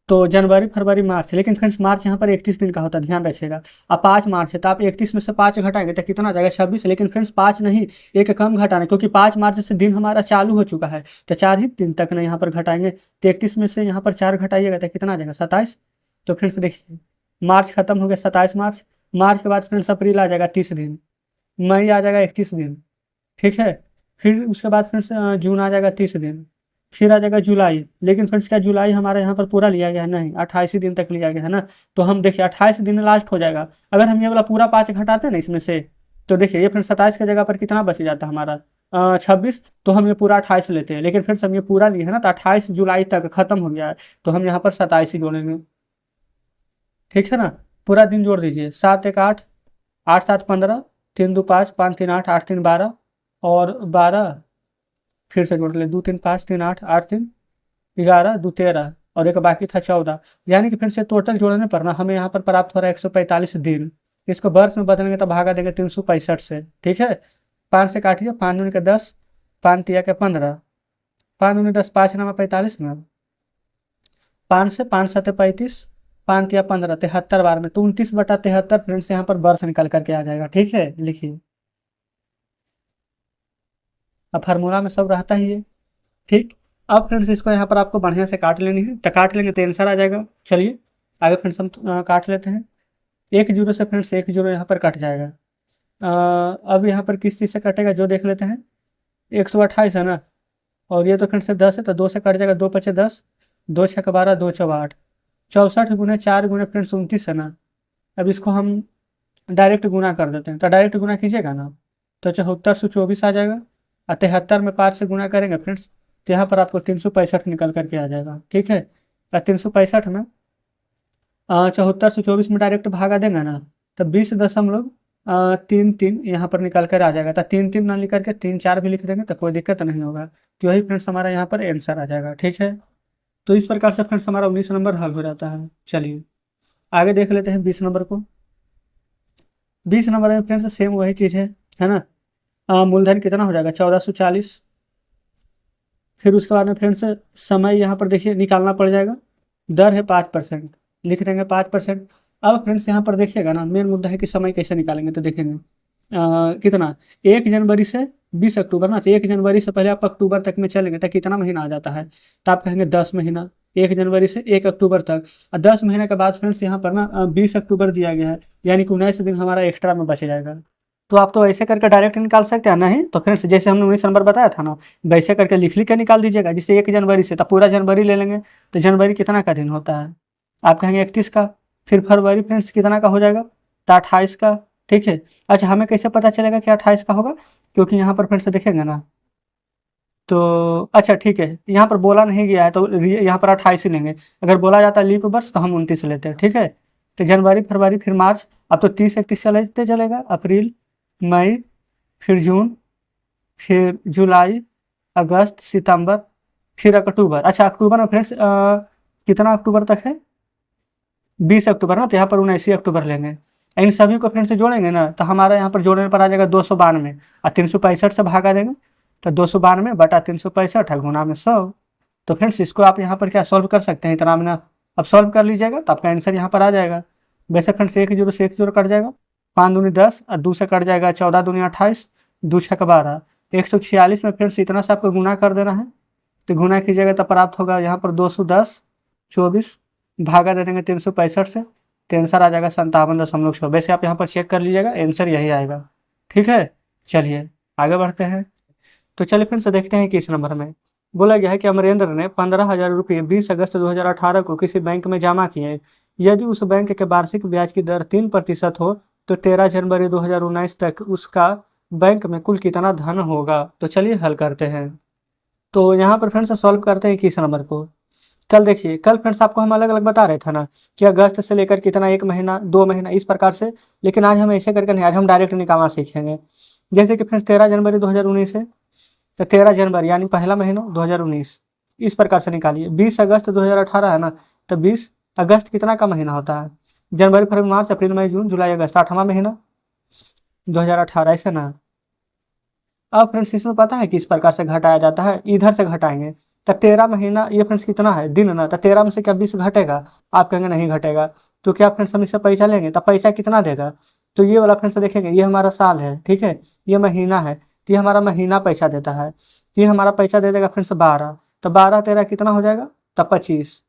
तो जनवरी फरवरी मार्च, लेकिन फ्रेंड्स मार्च यहाँ पर 31 दिन का होता है, ध्यान रखिएगा। अब 5 मार्च है तो आप 31 में से 5 घटाएंगे तो कितना आ जाएगा 26, लेकिन फ्रेंड्स 5 नहीं, एक कम घटाना, क्योंकि 5 मार्च से दिन हमारा चालू हो चुका है, तो 4 ही दिन तक ना यहाँ पर घटाएंगे। तो 31 में से यहाँ पर 4 घटाइएगा तो कितना आ जाएगा 27। तो फ्रेंड्स देखिए मार्च खत्म हो गया 27 मार्च, मार्च के बाद फ्रेंड्स अप्रैल आ जाएगा 30 दिन, मई आ जाएगा 31 दिन, ठीक है। फिर उसके बाद फ्रेंड्स जून आ जाएगा 30 दिन, फिर आ जाएगा जुलाई, लेकिन फ्रेंड्स क्या जुलाई हमारे यहाँ पर पूरा लिया गया है? नहीं, 28 दिन तक लिया गया है ना। तो हम देखिए 28 दिन लास्ट हो जाएगा, अगर हम ये वाला पूरा 5 घटाते हैं ना इसमें से, तो देखिए ये फ्रेंड्स 27 की जगह पर कितना बच जाता है हमारा 26, तो हम ये पूरा 28 लेते हैं, लेकिन फ्रेंड्स हम ये पूरा लिए है ना तो 28 जुलाई तक खत्म हो गया है, तो हम यहाँ पर 27 ही जोड़ेंगे, ठीक है ना। पूरा दिन जोड़ दीजिए, 7 1 8, 8 7 15, 3 2 5, 5 3 8, 8 3 12 और 12, फिर से जोड़ ले 2 3 5 3 8, 8 3 11, 2 13 और एक बाकी था 14, यानी कि फिर से टोटल जोड़ने पर ना हमें यहाँ पर प्राप्त हो रहा है 145 दिन। इसको वर्ष में बदलेंगे तो भागा देंगे 365 से, ठीक है। 5 से काटिए, 5 दूनी के 10, 5 तिया के 15, 5 दूनी 10, 5 नामा 45 ना, 5 से 5 7 35, 5 तिया 15, 73 बार में, तो 29/73 फ्रेंड्स यहाँ पर वर्ष निकल करके आ जाएगा, ठीक है। लिखिए अब फार्मूला में सब रहता ही है, ठीक। अब फ्रेंड्स इसको यहाँ पर आपको बढ़िया से काट लेनी है, तो काट लेंगे तो आंसर आ जाएगा। चलिए आगे फ्रेंड्स हम काट लेते हैं। 1 जीरो से फ्रेंड्स 1 जीरो यहाँ पर कट जाएगा। अब यहाँ पर किस चीज़ से कटेगा जो देख लेते हैं। 128 है ना, और ये तो फ्रेंड्स से 10 है, तो 2 से कट जाएगा, 2 5 10, 2 6 12, 2 4 8, 64 गुने 4 गुने फ्रेंड्स 29 है ना। अब इसको हम डायरेक्ट गुना कर देते हैं, तो डायरेक्ट गुना कीजिएगा ना तो 74 से 24 आ जाएगा, और 73 में 5 से गुना करेंगे फ्रेंड्स तो यहाँ पर आपको 365 निकल करके आ जाएगा, ठीक है। और 365 में 74 से 24 में डायरेक्ट भागा देंगे ना तो 20.33 यहाँ पर निकल कर आ जाएगा। तो 3 3 ना लिख करके 3 4 भी लिख देंगे तो कोई दिक्कत नहीं होगा। तो यही फ्रेंड्स हमारा यहाँ पर आंसर आ जाएगा, ठीक है। तो इस प्रकार से फ्रेंड्स हमारा 19 नंबर हल हो जाता है। चलिए आगे देख लेते हैं 20 नंबर को। 20 नंबर में फ्रेंड्स सेम वही चीज़ है ना। मूलधन कितना हो जाएगा 1440। फिर उसके बाद में फ्रेंड्स समय यहाँ पर देखिए निकालना पड़ जाएगा। दर है 5%, लिख देंगे 5%। अब फ्रेंड्स यहाँ पर देखिएगा ना, मेन मुद्दा है कि समय कैसे निकालेंगे, तो देखेंगे कितना 1 जनवरी से 20 अक्टूबर ना, तो 1 जनवरी से पहले आप अक्टूबर तक में चलेंगे तो कितना महीना आ जाता है, तो आप कहेंगे 10 महीना, 1 जनवरी से 1 अक्टूबर तक। और 10 महीने के बाद फ्रेंड्स यहाँ पर ना 20 अक्टूबर दिया गया है, यानी कि 19 दिन हमारा एक्स्ट्रा में बच जाएगा। तो आप तो ऐसे करके डायरेक्ट निकाल सकते हैं, नहीं तो फ्रेंड्स जैसे हमने 19 नंबर बताया था ना, वैसे करके लिख के निकाल दीजिएगा। जैसे 1 जनवरी से, तो पूरा जनवरी ले लेंगे, तो जनवरी कितना का दिन होता है, आप कहेंगे 31 का। फिर फरवरी फ्रेंड्स कितना का हो जाएगा, तो 28 का। ठीक है। अच्छा, हमें कैसे पता चलेगा कि 28 का होगा, क्योंकि यहाँ पर फ्रेंड्स देखेंगे ना, तो अच्छा ठीक है, यहाँ पर बोला नहीं गया है तो यहाँ पर 28 ही लेंगे। अगर बोला जाता है लीप वर्ष तो हम 29 लेते हैं। ठीक है। तो जनवरी फरवरी फिर मार्च, अब तो 30 31 चलते चलेगा, अप्रैल मई, फिर जून, फिर जुलाई, अगस्त, सितंबर, फिर अक्टूबर। अच्छा, अक्टूबर में फ्रेंड्स कितना अक्टूबर तक है, 20 अक्टूबर ना, तो यहाँ पर 19 अक्टूबर लेंगे। इन सभी को फ्रेंड्स से जोड़ेंगे ना, तो हमारा यहाँ पर जोड़ने पर आ जाएगा 292, और 365 से भागा देंगे, तो 292 बटा 365 है, गुना में 100। तो फ्रेंड्स इसको आप यहाँ पर क्या सॉल्व कर सकते हैं, इतना में ना। अब सॉल्व कर लीजिएगा तो आपका आंसर यहाँ पर आ जाएगा। वैसे फ्रेंड्स 1 जीरो से 1 जीरो कट जाएगा, 5 दूनी 10 और 2 से कट जाएगा 14 दूनी 28, 2 छक 12, 146 में फ्रेंड्स इतना से आपको गुना कर देना है। तो गुना कीजिएगा तो प्राप्त होगा यहाँ पर 210, 24, भागा दे देंगे 365 से, तो आंसर आ जाएगा 57.6। वैसे आप यहाँ पर चेक कर लीजिएगा, आंसर यही आएगा। ठीक है। चलिए आगे बढ़ते हैं। तो चलिए फिर से देखते हैं कि इस नंबर में बोला गया है कि अमरेंद्र ने 15,000 रुपये 20 अगस्त 2018 को किसी बैंक में जमा किए। यदि उस बैंक के वार्षिक ब्याज की दर 3% हो तो 13 जनवरी 2019 तक उसका बैंक में कुल कितना धन होगा। तो चलिए हल करते हैं। तो यहाँ पर फ्रेंड्स सॉल्व करते हैं किस नंबर को। कल देखिए, कल फ्रेंड्स आपको हम अलग अलग बता रहे थे ना कि अगस्त से लेकर कितना, 1 महीना 2 महीना इस प्रकार से, लेकिन आज हम ऐसे करके नहीं, आज हम डायरेक्ट निकालना सीखेंगे। जैसे कि फ्रेंड्स 13 जनवरी 2019 है, तो 13 जनवरी यानी पहला महीना 2019 इस प्रकार से निकालिए। 20 अगस्त 2018 है ना, तो 20 अगस्त कितना का महीना होता है, जनवरी फरवरी मार्च अप्रैल मई जून जुलाई अगस्त, 8वां महीना 2018, ऐसे ना। अब फ्रेंड्स इसमें पता है किस प्रकार से घटाया जाता है, इधर से घटाएंगे। तो 13 महीना ये फ्रेंड्स कितना है, दिन ना, तो 13 में से क्या 20 घटेगा, आप कहेंगे नहीं घटेगा। तो क्या फ्रेंड्स हम इससे पैसा लेंगे, तो पैसा कितना देगा, तो ये वाला फ्रेंड्स देखेंगे, ये हमारा साल है, ठीक है, ये महीना है, तो ये हमारा महीना पैसा देता है। ये हमारा पैसा दे देगा फ्रेंड्स 12, तो 12 13 कितना हो जाएगा, तो 25,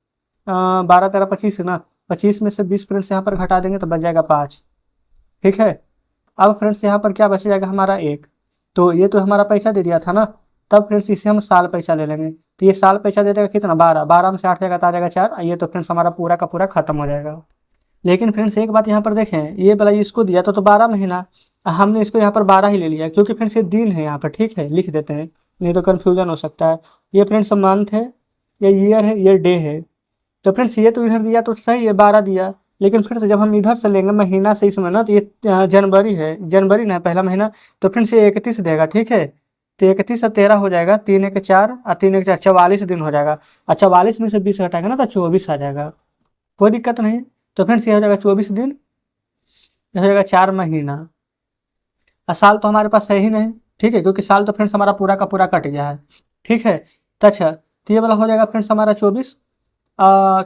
12 13 25 है ना, 25 में से 20 फ्रेंड्स यहाँ पर घटा देंगे तो बच जाएगा 5। ठीक है। अब फ्रेंड्स यहाँ पर क्या बच जाएगा हमारा 1, तो ये तो हमारा पैसा दे दिया था ना, तब फ्रेंड्स इसे हम साल पैसा ले लेंगे, तो ये साल पैसा दे देगा कितना, 12, 12 में से 8 जाएगा तो आ जाएगा 4, ये तो फ्रेंड्स हमारा पूरा का पूरा खत्म हो जाएगा। लेकिन फ्रेंड्स एक बात यहाँ पर देखें, ये वाला इसको दिया तो 12 महीना, हमने इसको यहाँ पर 12 ही ले लिया, क्योंकि फ्रेंड्स ये दिन है यहाँ पर, ठीक है, लिख देते हैं, नहीं तो कन्फ्यूजन हो सकता है। ये फ्रेंड्स मंथ है, ये ईयर है, ये डे है। तो फ्रेंड्स ये तो इधर दिया तो सही है, 12 दिया, लेकिन फिर से जब हम इधर से लेंगे महीना से इसमें ना, तो ये जनवरी है, जनवरी ना पहला महीना, तो फ्रेंड्स ये 31 देगा, ठीक है। तो 31 और 13 हो जाएगा, 3 1 4 और 3 1 4, 44 दिन हो जाएगा, और 44 में से 20 घटाएंगे ना तो 24 आ जाएगा, कोई दिक्कत नहीं। तो फ्रेंड्स ये हो जाएगा 24 दिन, ये हो जाएगा 4 महीना। और साल तो हमारे पास है ही नहीं, ठीक है, क्योंकि साल तो फ्रेंड्स हमारा पूरा का पूरा कट गया है। ठीक है। तो अच्छा, तो ये वाला हो जाएगा फ्रेंड्स हमारा 24,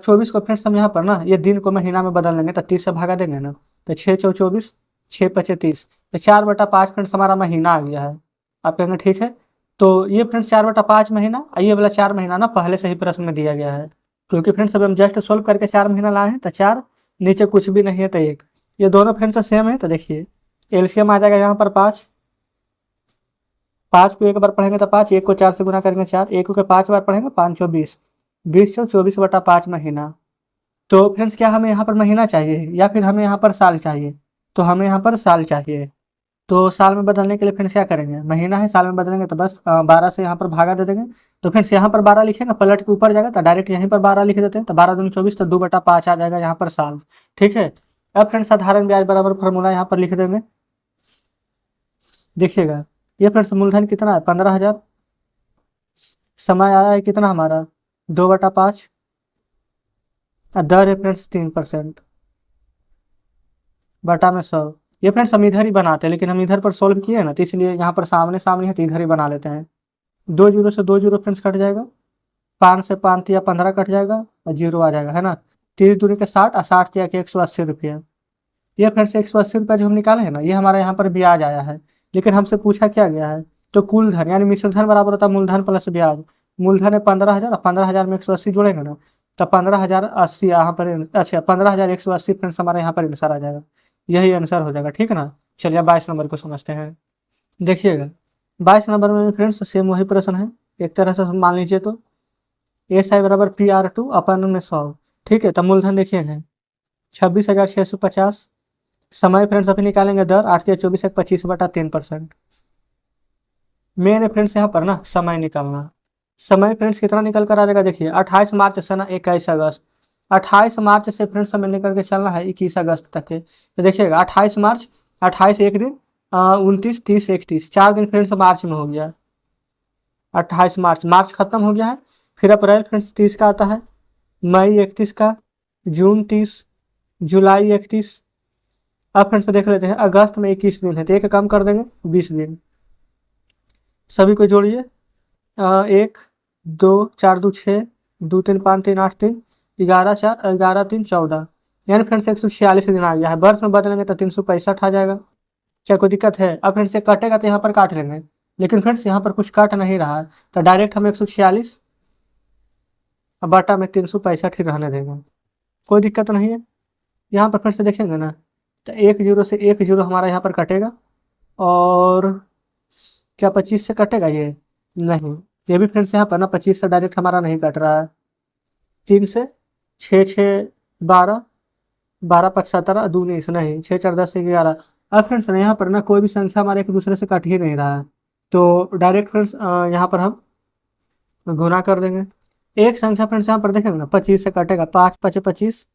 24 को फ्रेंड्स हम यहाँ पर ना ये दिन को महीना में बदल लेंगे, तो 30 से भागा देंगे ना, तो 6 चौ 24, 6 5 30, तो 4/5 फ्रेंड्स हमारा महीना आ गया है। आप कहेंगे ठीक है, तो ये फ्रेंड्स 4/5 महीना, ये वाला 4 महीना ना पहले से ही प्रश्न में दिया गया है, क्योंकि फ्रेंड्स अभी हम जस्ट सोल्व करके 4 महीना लाए हैं, तो 4, नीचे कुछ भी नहीं है तो 1, ये दोनों फ्रेंड्स सेम है। तो देखिए एलसीएम आ जाएगा यहाँ पर 5, 5 को एक बार पढ़ेंगे तो 5, 1 को 4 से गुना करेंगे 4, 1 को 5 बार पढ़ेंगे 5 चौ 20, 20 चौ 24/5 महीना। तो फ्रेंड्स क्या हमें यहाँ पर महीना चाहिए या फिर हमें यहाँ पर साल चाहिए, तो हमें यहाँ पर साल चाहिए। तो साल में बदलने के लिए फ्रेंड्स क्या करेंगे, महीना है साल में बदलेंगे तो बस 12 से यहाँ पर भागा दे देंगे। तो फ्रेंड्स यहाँ पर 12 लिखेंगे, पलट के ऊपर जाएगा तो डायरेक्ट यहीं पर 12 लिख देते हैं, तो 12 दूनी 24, तो 2/5 आ जाएगा यहाँ पर साल। ठीक है। अब फ्रेंड्स साधारण ब्याज बराबर फार्मूला यहाँ पर लिख देंगे, देखिएगा ये फ्रेंड्स मूलधन कितना है 15,000, समय आया है कितना हमारा 2/5, दर है फ्रेंड्स 3%, बटा में 100, ये फ्रेंड्स हम इधर ही बनाते हैं, लेकिन हम इधर पर सोल्व किए ना, तो इसलिए यहाँ पर सामने सामने है तो इधर ही बना लेते हैं। 2 जीरो से 2 जीरो फ्रेंड्स कट जाएगा, 5 से 5 या 15 कट जाएगा और जीरो आ जाएगा, है ना। 3 दूनी के 60 और 60 या के 180 रुपये। ये फ्रेंड्स 180 रुपये जो हम निकाले हैं ना, ये हमारे यहाँ पर ब्याज आया है। लेकिन हमसे पूछा क्या गया है, तो कुल धन यानी मिश्र धन बराबर होता है मूलधन प्लस ब्याज। मूलधन है 15,000 और 15,000 में 180 जोड़ेंगे ना, तो 15,080 यहाँ पर, अच्छा 15,180 फ्रेंड्स हमारे यहाँ पर आंसर आ जाएगा। यही आंसर हो जाएगा, ठीक है ना। चलिए 22 नंबर को समझते हैं। देखिएगा 22 नंबर में फ्रेंड्स सेम वही प्रश्न है, एक तरह से मान लीजिए तो एस आई बराबर PR2 अपन में 100, ठीक है। तो मूलधन देखिएगा 26,650। समय फ्रेंड्स अभी निकालेंगे दर 8 या 24 एक 25/3%। मेन फ्रेंड्स यहाँ पर ना समय निकालना। समय फ्रेंड्स कितना निकल कर आ जाएगा, देखिए 28 मार्च से ना 21 अगस्त। 28 मार्च से फ्रेंड्स समय निकल के चलना है 21 अगस्त तक के। तो देखिएगा 28 मार्च, 28 एक दिन, 29 30 31 4 दिन फ्रेंड्स मार्च में हो गया। 28 मार्च, मार्च खत्म हो गया है। फिर अप्रैल फ्रेंड्स 30 का आता है, मई 31 का, जून 30, जुलाई 31। अब फ्रेंड्स देख लेते हैं अगस्त में 21 दिन है, तो एक कम कर देंगे 20 दिन। सभी को जोड़िए, 1 2 4 2 6, 2 3 5 3 8 3, 11 4 11 3 14, यानी फ्रेंड्स 146 दिन आ गया है। वर्ष में बदलेंगे तो 365 आ जाएगा। क्या कोई दिक्कत है? अब फ्रेंड्स ये कटेगा तो यहाँ पर काट लेंगे, लेकिन फ्रेंड्स यहाँ पर कुछ काट नहीं रहा है, तो डायरेक्ट हम 146 बटा में 365 ही रहने देंगे, कोई दिक्कत नहीं है। यहाँ पर फिर से देखेंगे ना, तो 1 जीरो से 1 जीरो हमारा यहाँ पर कटेगा, और क्या 25 से कटेगा ये? नहीं, ये भी फ्रेंड्स यहाँ पर ना 25 से डायरेक्ट हमारा नहीं कट रहा है। 3 से 6 6 12, 12 5 17, 2 19, नहीं 6 4 10 11। अब फ्रेंड्स यहाँ पर ना कोई भी संख्या हमारे एक दूसरे से कट ही नहीं रहा है, तो डायरेक्ट फ्रेंड्स यहाँ पर हम गुना कर देंगे। एक संख्या फ्रेंड्स यहाँ पर देखेंगे ना 25 से कटेगा, 5 5 25,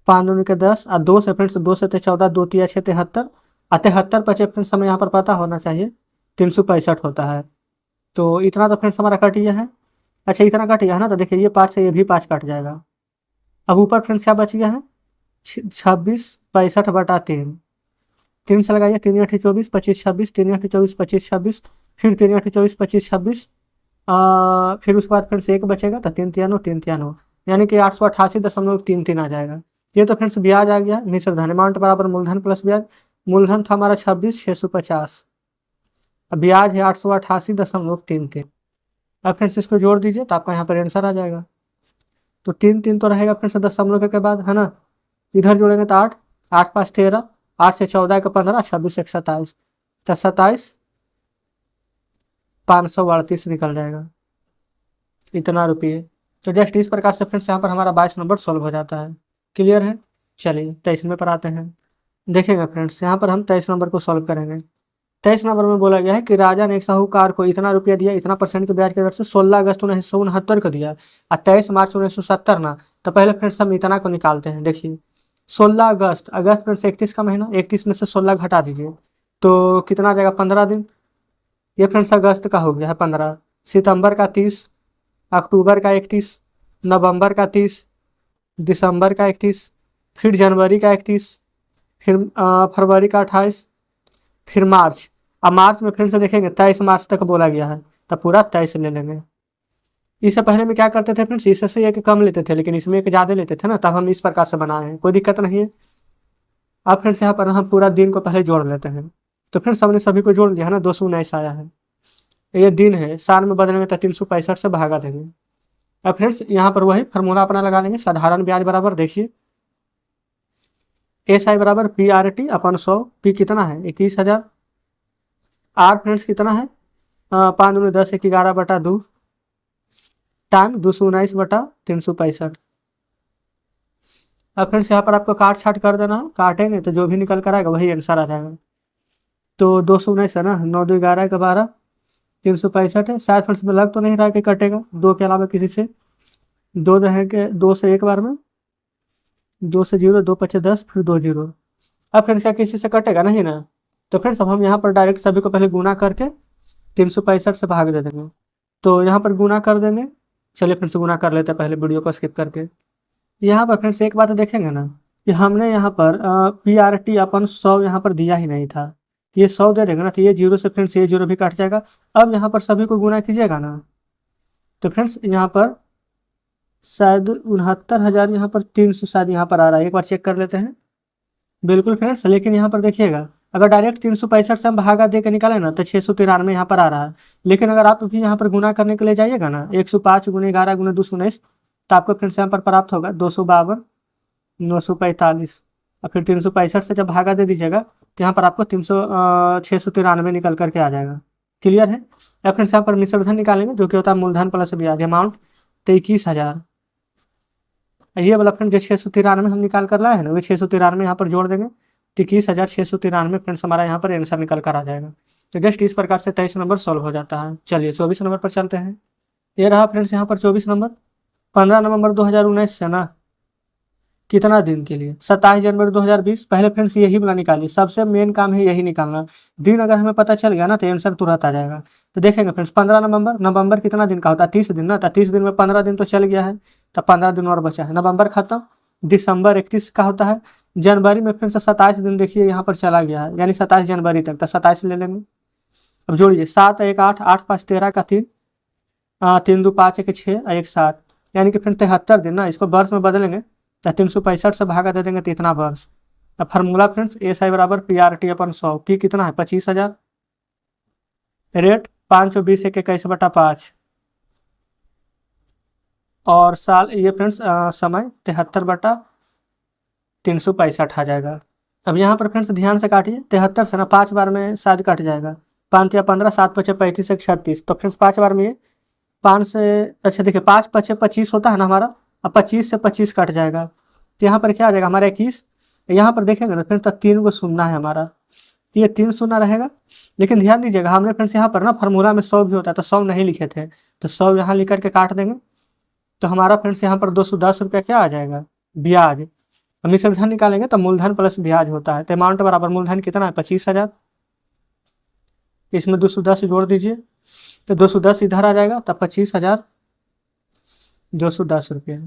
5 दूनी के 10, और 2 से फ्रेंड्स 2 से 14, 2 3 6 73, और 73 पचे फ्रेंड्स हमें यहाँ पर पता होना चाहिए 365 होता है। तो इतना तो फ्रेंड्स हमारा कट गया है। अच्छा इतना कट गया है ना, तो देखिए ये 5 से ये भी 5 कट जाएगा। अब ऊपर फ्रेंड्स क्या बच गया है, 26 65/3। 3 से लगाइए, 3 8 24 25 26, 3 8 24 25 26, फिर 3 8 24 25 26, फिर उसके बाद फ्रेंड्स एक बचेगा, तो 3 3 3, यानी कि 888.33 आ जाएगा। ये तो फ्रेंड्स ब्याज आ गया। मिश्र धन अमाउंट बराबर मूलधन प्लस ब्याज। मूलधन था हमारा 26,650, ब्याज है 888.33। अब फ्रेंड्स इसको जोड़ दीजिए तो आपका यहाँ पर आंसर आ जाएगा। तो 3 3 तो रहेगा फ्रेंड्स 10 के बाद, है ना। इधर जोड़ेंगे तो 8, 8 5 13, 8 से 14 का 15, 26 1 27, तो 27 538 निकल जाएगा, इतना रुपये। तो जस्ट इस प्रकार से फ्रेंड्स यहाँ पर हमारा 22 नंबर सॉल्व हो जाता है। क्लियर है? चलिए 23 पर आते हैं। देखेंगे फ्रेंड्स यहाँ पर हम 23 नंबर को सॉल्व करेंगे। 23 नंबर में बोला गया है कि राजा ने एक साहूकार को इतना रुपया दिया, इतना परसेंट के ब्याज की दर से 16 अगस्त 1969 को दिया और 23 मार्च 1970 ना। तो पहले फ्रेंड्स हम इतना को निकालते हैं। देखिए 16 अगस्त, अगस्त फ्रेंड्स 31 का महीना, 31 में से 16 घटा दीजिए तो कितना आ जाएगा, 15 दिन। ये फ्रेंड्स अगस्त का हो गया है 15, सितंबर का 30, अक्टूबर का 31, नवंबर का 30, दिसंबर का 31, फिर जनवरी का 31, फिर फरवरी का 28, फिर मार्च। अब मार्च में फिर से देखेंगे 23 मार्च तक बोला गया है, तब पूरा 23 ले लेंगे। इससे पहले में क्या करते थे फ्रेंड्स, इससे से एक कम लेते थे, लेकिन इसमें एक ज़्यादा लेते थे ना, तब हम इस प्रकार से बनाए हैं, कोई दिक्कत नहीं है। अब फ्रेंड्स यहाँ पर हम पूरा दिन को पहले जोड़ लेते हैं। तो फ्रेंड्स हमने सभी को जोड़ लिया है ना, 219 आया है। ये दिन है, साल में बदलेंगे तो 365 से भागा देंगे। अब फ्रेंड्स यहाँ पर वही फार्मूला अपना लगा लेंगे, साधारण ब्याज बराबर, देखिए एस आई बराबर PRT अपन 100। पी कितना है 21,000, आर फ्रेंड्स कितना है 5 दूनी 10 1 11/2, टाइम 219/365। अब फ्रेंड्स यहाँ पर आपको काट छाट कर देना है, काटेंगे तो जो भी निकल कर आएगा वही आंसर आ जाएगा। तो 219 है ना, 9 2 11 का 12, 365 है। शायद फ्रेंड्स में लग तो नहीं रहा है कि कटेगा, 2 के अलावा किसी से। 2 रहेंगे, 2 से एक बार में, 2 से 0, 2 5 10, फिर 2 0। अब फ्रेंड्स क्या किसी से कटेगा नहीं ना, तो फ्रेंड्स अब हम यहाँ पर डायरेक्ट सभी को पहले गुना करके 365 से भाग दे देंगे। तो यहाँ पर गुना कर देंगे। चलिए फ्रेंड्स गुना कर लेते हैं पहले, वीडियो को स्किप करके। यहाँ पर फ्रेंड्स एक बात देखेंगे ना, कि हमने यहाँ पर PRT अपन 100 यहाँ पर दिया ही नहीं था। ये 100 दे देंगे ना, तो ये जीरो से फ्रेंड्स ये जीरो भी कट जाएगा। अब यहाँ पर सभी को गुना कीजिएगा ना, तो फ्रेंड्स यहाँ पर शायद 69,000 यहाँ पर 300 शायद यहाँ पर आ रहा है। एक बार चेक कर लेते हैं। बिल्कुल फ्रेंड्स, लेकिन यहाँ पर देखिएगा, अगर डायरेक्ट 365 से हम भागा दे के निकालें ना, तो 693 यहाँ पर आ रहा है। लेकिन अगर आप भी यहाँ पर गुना करने के लिए जाइएगा ना, 105 गुने 11 गुने 219, तो आपको फ्रेंड्स यहाँ पर प्राप्त होगा 252 945। और फिर 365 से जब भागा दे दीजिएगा, तो यहाँ पर आपको 693 निकल करके आ जाएगा। क्लियर है। या फ्रेंड्स यहाँ पर मिश्र धन निकालेंगे, जो कि होता है मूलधन प्लस ब्याज, अमाउंट 21,000। ये वाला फ्रेंड जो 693 हम निकाल कर लाए हैं ना, वही 693 यहाँ पर जोड़ देंगे, तो 21,693 फ्रेंड्स हमारा यहाँ पर आंसर निकल कर आ जाएगा। तो जस्ट इस प्रकार से 23 नंबर सॉल्व हो जाता है। चलिए 24 नंबर पर चलते हैं। ये रहा फ्रेंड्स यहाँ पर 24 नंबर। 15 नवंबर 2019 से ना कितना दिन के लिए, 27 जनवरी 2020। पहले फ्रेंड्स यही वाला निकालिए, सबसे मेन काम है यही निकालना। दिन अगर हमें पता चल गया ना, तो आंसर तुरंत आ जाएगा। तो देखेंगे फ्रेंड्स, 15 नवंबर, नवंबर कितना दिन का होता है, 30 दिन ना, तो 30 दिन में 15 दिन तो चल गया है, तो 15 दिन और बचा है। नवंबर खत्म, दिसंबर 31 का होता है। जनवरी में फ्रेंड्स 27 दिन देखिए यहाँ पर चला गया है, यानी 27 जनवरी तक, तो 27 ले लेंगे। अब जोड़िए, 7 1 8, 8 5 13 का 3, 3 2 5 1 6 और 1 7, यानी कि फिर 73 दिन ना। इसको वर्ष में बदलेंगे तो 365 से भागा दे देंगे, तो इतना वर्ष। अब फार्मूला फ्रेंड्स SI बराबर PRT अपन 100। पी कितना है 25,000, रेट 520 21/5, और साल ये फ्रेंड्स समय 73/365 आ जाएगा। अब यहाँ पर फ्रेंड्स ध्यान से काटिए, 73 से ना 5 बार में शायद कट जाएगा। 5 या 15, 7 5 35 1 36, तो फ्रेंड्स 5 बार में ये 5 से, अच्छा देखिए 5 5 25 होता है ना हमारा। अब 25 से 25 कट जाएगा, तो यहाँ पर क्या आ जाएगा हमारा 21। यहाँ पर देखेंगे ना फ्रेंड्स, तो 3 को सुनना है हमारा, तो ये 3 सुनना रहेगा। लेकिन ध्यान दीजिएगा, हमने फ्रेंड्स यहाँ पर ना फार्मूला में 100 भी होता है, तो 100 नहीं लिखे थे, तो 100 यहाँ लिख करके काट देंगे। तो हमारा फ्रेंड्स यहाँ पर 210 रुपया क्या आ जाएगा, ब्याज। हम मिश्र धन निकालेंगे तो मूलधन प्लस ब्याज होता है। तो अमाउंट बराबर मूलधन कितना है 25,000, इसमें 210 जोड़ दीजिए, तो 210 इधर आ जाएगा, तब 25,210 रुपये।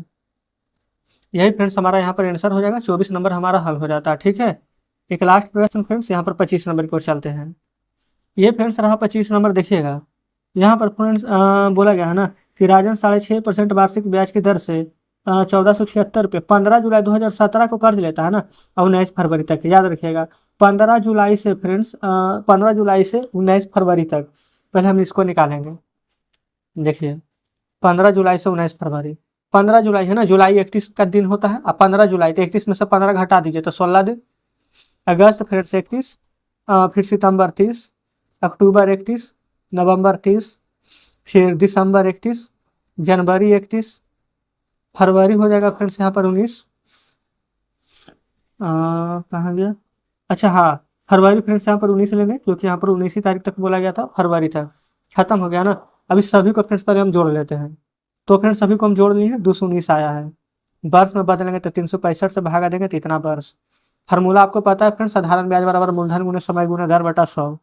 यही फ्रेंड्स हमारा यहाँ पर आंसर हो जाएगा। 24 नंबर हमारा हल हो जाता है। ठीक है। एक लास्ट प्रश्न फ्रेंड्स, यहाँ पर 25 नंबर की ओर चलते हैं। ये फ्रेंड्स रहा 25 नंबर। देखिएगा यहाँ पर फ्रेंड्स बोला गया है ना कि राजन 6.5% वार्षिक ब्याज की दर से 1476 रुपये 15 जुलाई 2017 को कर्ज लेता है ना, और 19 फरवरी तक। याद रखिएगा 15 जुलाई से फ्रेंड्स 15 जुलाई से 19 फरवरी तक। पहले हम इसको निकालेंगे। देखिए 15 जुलाई से 19 फरवरी, 15 जुलाई है ना, जुलाई 31 का दिन होता है। अब 15 जुलाई, तो 31 में से 15 घटा दीजिए तो 16 दिन। अगस्त फिर से 31, फिर सितंबर 30, अक्टूबर 31, नवंबर 30, फिर दिसंबर 31, जनवरी 31, फरवरी हो जाएगा फ्रेंड्स यहाँ पर 19। कहाँ गया, अच्छा हाँ, फरवरी फ्रेंड्स यहाँ पर 19 लेंगे, क्योंकि यहाँ पर 19 ही तारीख तक बोला गया था, फरवरी तक खत्म हो गया ना। अभी सभी को फ्रेंड्स पहले हम जोड़ लेते हैं। तो फ्रेंड्स सभी को हम जोड़ लिए हैं, 219 आया है। वर्ष में बदलेंगे तो 365 से भागा देंगे तो इतना वर्ष। फार्मूला आपको पता है फ्रेंड्स, साधारण ब्याज बराबर मूलधन गुने समय गुने दर बटा 100।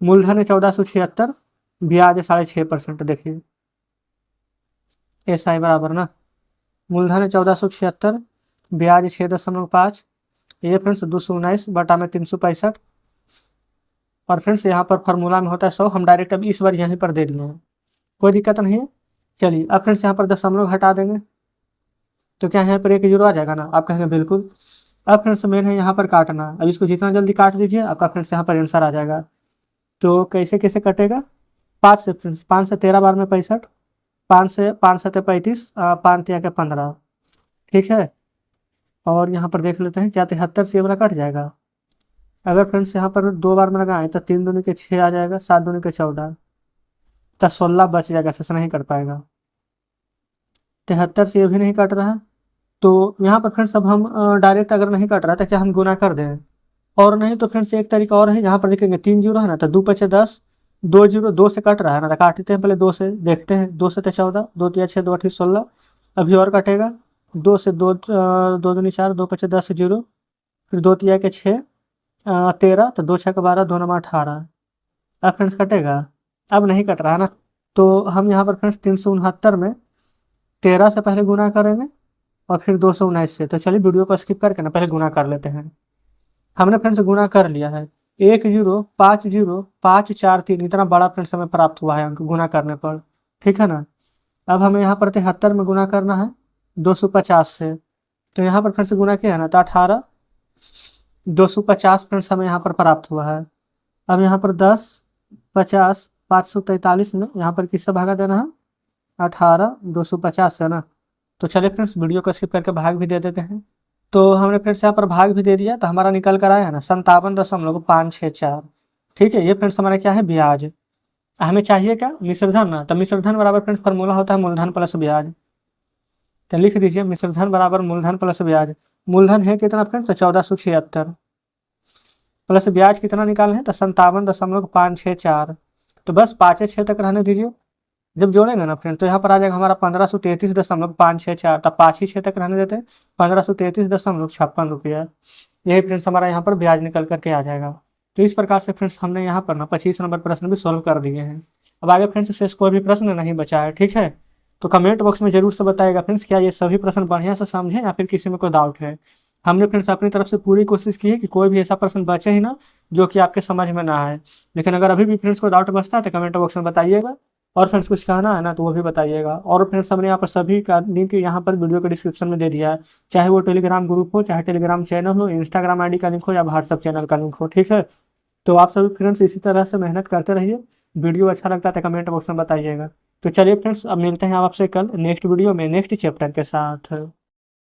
मूलधन है 1476, ब्याज है 6.5%। देखिए SI बराबर ना, मूलधन है 1476, ब्याज 6.5। ये फ्रेंड्स 219 बटा में 365, और फ्रेंड्स यहाँ पर फार्मूला में होता है 100। हम डायरेक्ट अब इस बार यहीं पर दे दिए हैं, कोई दिक्कत नहीं है। चलिए अब फ्रेंड्स यहाँ पर दशमलव हटा देंगे, तो क्या यहाँ पर 1 जीरो आ जाएगा ना, आप कहेंगे बिल्कुल। अब फ्रेंड्स मेन है यहाँ पर काटना। अब इसको जितना जल्दी काट दीजिए, आपका फ्रेंड्स यहाँ पर आंसर आ जाएगा। तो कैसे कैसे कटेगा, 5 से फ्रेंड्स, 5 से 13 बार में 65, 5 से 5 7 35, 5 3 के 15। ठीक है। और यहाँ पर देख लेते हैं, क्या 73 से ये वाला कट जाएगा। अगर फ्रेंड्स यहाँ पर 2 बार में लगाएं तो 3 दूनी के 6 आ जाएगा, 7 दूनी के 14, तो 16 बच जाएगा। ऐसा नहीं कर पाएगा। 73 से ये भी नहीं कट रहा है, तो यहाँ पर फ्रेंड्स अब हम डायरेक्ट अगर नहीं कट रहा था, क्या हम गुना कर दें। और नहीं तो फ्रेंड्स एक तरीका और है, यहाँ पर देखेंगे 3 जीरो है ना, तो 2 5 10, 2 जीरो 2 से कट रहा है ना, तो काटते हैं पहले 2 से, देखते हैं। 2 से 14, 2 3 6, 2 8 16। अभी और कटेगा, 2 से 2, 2 दूनी 4, 2 5 10 जीरो, फिर 2 3 के 6, 13, तो 2 6 के 12, 2 9 18। अब फ्रेंड्स कटेगा, अब नहीं कट रहा है ना, तो हम यहाँ पर फ्रेंड्स 369 में 13 से पहले गुना करेंगे, और फिर 219 से। तो चलिए वीडियो को स्किप करके ना पहले गुणा कर लेते हैं। हमने फ्रेंड्स गुणा कर लिया है, 1050543 इतना बड़ा फ्रेंड्स हमें प्राप्त हुआ है अंक गुणा करने पर। ठीक है ना। अब हमें यहाँ पर 73 में गुणा करना है 250 से। तो यहाँ पर फ्रेंड्स गुणा किया है ना, तो 18 250 फ्रेंड्स हमें यहाँ पर प्राप्त हुआ है। अब यहाँ पर 10 50 543 में यहाँ पर किससे भागा देना है, 18 250 से ना। तो चलिए फ्रेंड्स वीडियो को स्किप करके भाग भी दे देते हैं। तो हमने फ्रेंड्स यहाँ पर भाग भी दे दिया, तो हमारा निकल कर आया है ना 57.564। ठीक है, ये फ्रेंड्स हमारा क्या है, ब्याज। हमें चाहिए क्या, मिश्र धन ना। तो मिश्र धन बराबर फ्रेंड्स फॉर्मूला होता है मूलधन प्लस ब्याज। तो लिख दीजिए मिश्र धन बराबर मूलधन प्लस ब्याज। मूलधन है कितना फ्रेंड्स, तो 1476 प्लस ब्याज कितना निकालना है, तो 57.564। तो बस 5 6 तक रहने दीजिए। जब जोड़ेंगे ना फ्रेंड तो यहाँ पर आ जाएगा हमारा 1533.564। तब 5 ही 6 तक रहने देते हैं, 1533.56 रुपया। यही फ्रेंड्स हमारा यहाँ पर ब्याज निकल करके आ जाएगा। तो इस प्रकार से फ्रेंड्स हमने यहाँ पर ना 25 नंबर प्रश्न भी सोल्व कर दिए हैं। अब आगे फ्रेंड्स शेष कोई भी प्रश्न नहीं बचा है। ठीक है, तो कमेंट बॉक्स में जरूर से बताइएगा फ्रेंड्स क्या ये सभी प्रश्न बढ़िया से समझे या फिर किसी में कोई डाउट है। हमने फ्रेंड्स अपनी तरफ से पूरी कोशिश की है कि कोई भी ऐसा प्रश्न बचे ही ना जो कि आपके समझ में ना आए। लेकिन अगर अभी भी फ्रेंड्स को डाउट बचता है तो कमेंट बॉक्स में बताइएगा। और फ्रेंड्स कुछ कहना है ना तो वो भी बताइएगा। और फ्रेंड्स हमने यहाँ पर सभी का लिंक यहाँ पर वीडियो के डिस्क्रिप्शन में दे दिया है, चाहे वो टेलीग्राम ग्रुप हो, चाहे टेलीग्राम चैनल हो, इंस्टाग्राम आईडी का लिंक हो या व्हाट्सअप चैनल का लिंक हो। ठीक है, तो आप सभी फ्रेंड्स इसी तरह से मेहनत करते रहिए। वीडियो अच्छा लगता है तो कमेंट बॉक्स में बताइएगा। तो चलिए फ्रेंड्स अब मिलते हैं आपसे कल नेक्स्ट वीडियो में नेक्स्ट चैप्टर के साथ।